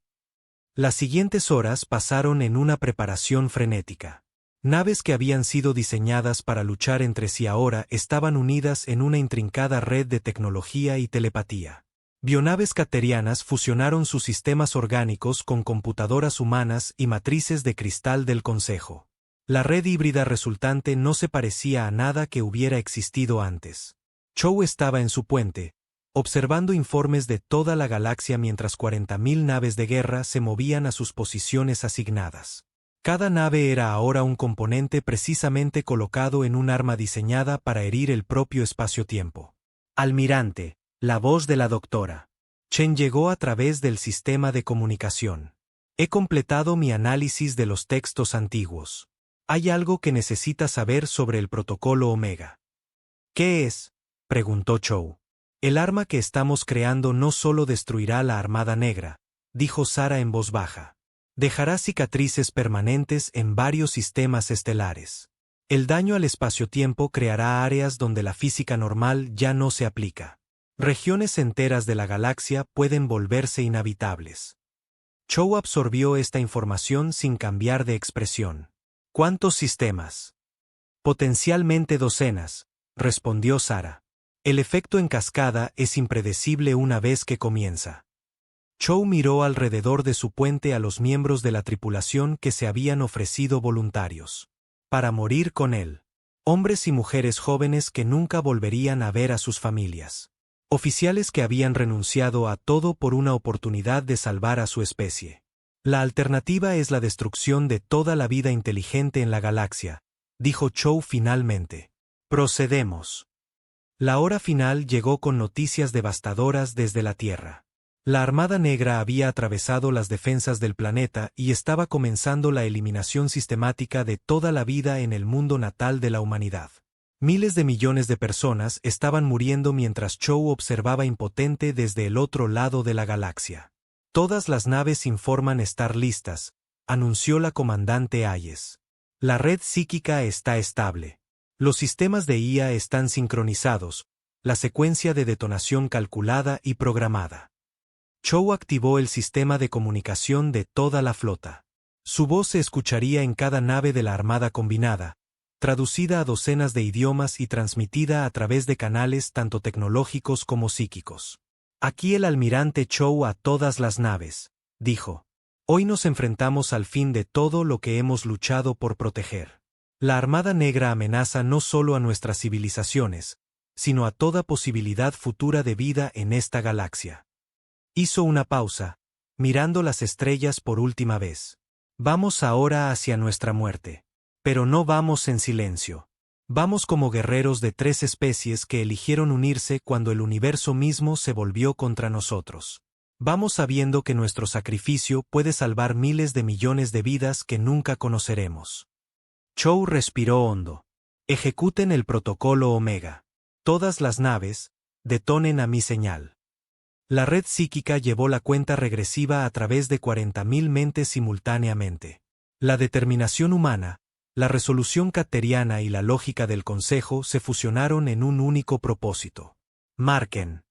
Las siguientes horas pasaron en una preparación frenética. Naves que habían sido diseñadas para luchar entre sí ahora estaban unidas en una intrincada red de tecnología y telepatía. Bionaves caterianas fusionaron sus sistemas orgánicos con computadoras humanas y matrices de cristal del Consejo. La red híbrida resultante no se parecía a nada que hubiera existido antes. Chow estaba en su puente, observando informes de toda la galaxia mientras 40.000 naves de guerra se movían a sus posiciones asignadas. Cada nave era ahora un componente precisamente colocado en un arma diseñada para herir el propio espacio-tiempo. Almirante, la voz de la doctora Chen llegó a través del sistema de comunicación. He completado mi análisis de los textos antiguos. Hay algo que necesita saber sobre el protocolo Omega. ¿Qué es?, preguntó Chow. El arma que estamos creando no solo destruirá la Armada Negra, dijo Sara en voz baja. Dejará cicatrices permanentes en varios sistemas estelares. El daño al espacio-tiempo creará áreas donde la física normal ya no se aplica. Regiones enteras de la galaxia pueden volverse inhabitables. Chow absorbió esta información sin cambiar de expresión. ¿Cuántos sistemas? Potencialmente docenas, respondió Sara. El efecto en cascada es impredecible una vez que comienza. Chow miró alrededor de su puente a los miembros de la tripulación que se habían ofrecido voluntarios. Para morir con él. Hombres y mujeres jóvenes que nunca volverían a ver a sus familias. Oficiales que habían renunciado a todo por una oportunidad de salvar a su especie. La alternativa es la destrucción de toda la vida inteligente en la galaxia, dijo Chow finalmente. Procedemos. La hora final llegó con noticias devastadoras desde la Tierra. La Armada Negra había atravesado las defensas del planeta y estaba comenzando la eliminación sistemática de toda la vida en el mundo natal de la humanidad. Miles de millones de personas estaban muriendo mientras Chow observaba impotente desde el otro lado de la galaxia. Todas las naves informan estar listas, anunció la comandante Hayes. La red psíquica está estable. Los sistemas de IA están sincronizados, la secuencia de detonación calculada y programada. Chow activó el sistema de comunicación de toda la flota. Su voz se escucharía en cada nave de la Armada Combinada, traducida a docenas de idiomas y transmitida a través de canales tanto tecnológicos como psíquicos. Aquí el almirante Chow a todas las naves, dijo. Hoy nos enfrentamos al fin de todo lo que hemos luchado por proteger. La Armada Negra amenaza no solo a nuestras civilizaciones, sino a toda posibilidad futura de vida en esta galaxia. Hizo una pausa, mirando las estrellas por última vez. Vamos ahora hacia nuestra muerte. Pero no vamos en silencio. Vamos como guerreros de 3 especies que eligieron unirse cuando el universo mismo se volvió contra nosotros. Vamos sabiendo que nuestro sacrificio puede salvar miles de millones de vidas que nunca conoceremos. Chow respiró hondo. Ejecuten el protocolo Omega. Todas las naves, detonen a mi señal. La red psíquica llevó la cuenta regresiva a través de 40.000 mentes simultáneamente. La determinación humana, la resolución carteriana y la lógica del Consejo se fusionaron en un único propósito. Marquen.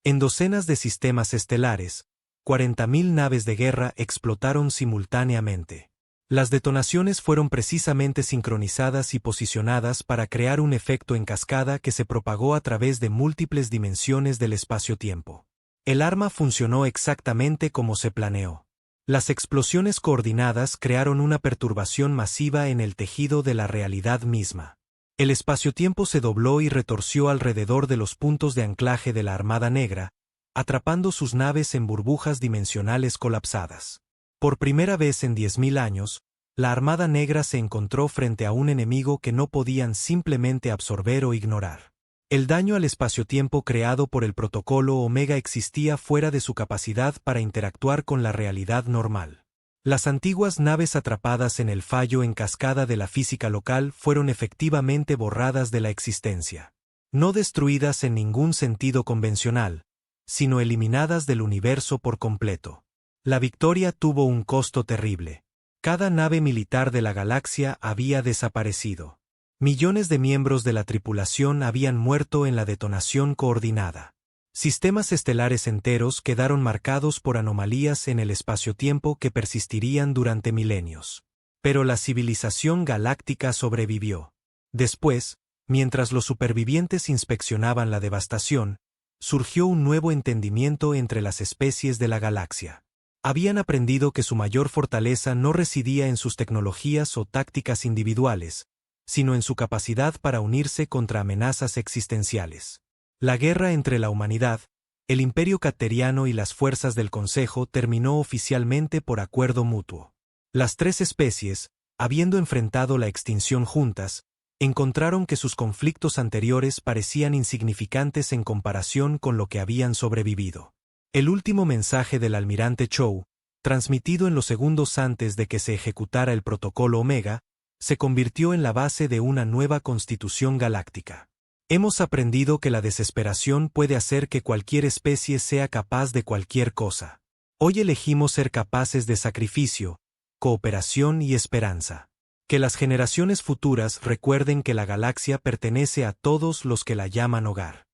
En docenas de sistemas estelares, 40.000 naves de guerra explotaron simultáneamente. Las detonaciones fueron precisamente sincronizadas y posicionadas para crear un efecto en cascada que se propagó a través de múltiples dimensiones del espacio-tiempo. El arma funcionó exactamente como se planeó. Las explosiones coordinadas crearon una perturbación masiva en el tejido de la realidad misma. El espacio-tiempo se dobló y retorció alrededor de los puntos de anclaje de la Armada Negra, atrapando sus naves en burbujas dimensionales colapsadas. Por primera vez en 10.000 años, la Armada Negra se encontró frente a un enemigo que no podían simplemente absorber o ignorar. El daño al espacio-tiempo creado por el protocolo Omega existía fuera de su capacidad para interactuar con la realidad normal. Las antiguas naves atrapadas en el fallo en cascada de la física local fueron efectivamente borradas de la existencia. No destruidas en ningún sentido convencional, sino eliminadas del universo por completo. La victoria tuvo un costo terrible. Cada nave militar de la galaxia había desaparecido. Millones de miembros de la tripulación habían muerto en la detonación coordinada. Sistemas estelares enteros quedaron marcados por anomalías en el espacio-tiempo que persistirían durante milenios. Pero la civilización galáctica sobrevivió. Después, mientras los supervivientes inspeccionaban la devastación, surgió un nuevo entendimiento entre las especies de la galaxia. Habían aprendido que su mayor fortaleza no residía en sus tecnologías o tácticas individuales, sino en su capacidad para unirse contra amenazas existenciales. La guerra entre la humanidad, el Imperio Carteriano y las fuerzas del Consejo terminó oficialmente por acuerdo mutuo. Las 3 especies, habiendo enfrentado la extinción juntas, encontraron que sus conflictos anteriores parecían insignificantes en comparación con lo que habían sobrevivido. El último mensaje del almirante Chow, transmitido en los segundos antes de que se ejecutara el protocolo Omega, se convirtió en la base de una nueva constitución galáctica. Hemos aprendido que la desesperación puede hacer que cualquier especie sea capaz de cualquier cosa. Hoy elegimos ser capaces de sacrificio, cooperación y esperanza. Que las generaciones futuras recuerden que la galaxia pertenece a todos los que la llaman hogar.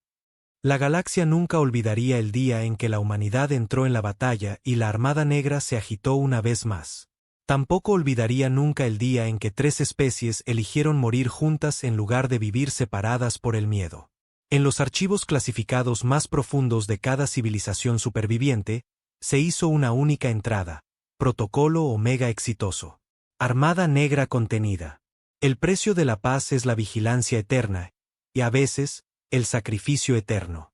La galaxia nunca olvidaría el día en que la humanidad entró en la batalla y la Armada Negra se agitó una vez más. Tampoco olvidaría nunca el día en que 3 especies eligieron morir juntas en lugar de vivir separadas por el miedo. En los archivos clasificados más profundos de cada civilización superviviente, se hizo una única entrada: Protocolo Omega exitoso. Armada Negra contenida. El precio de la paz es la vigilancia eterna, y a veces, el sacrificio eterno.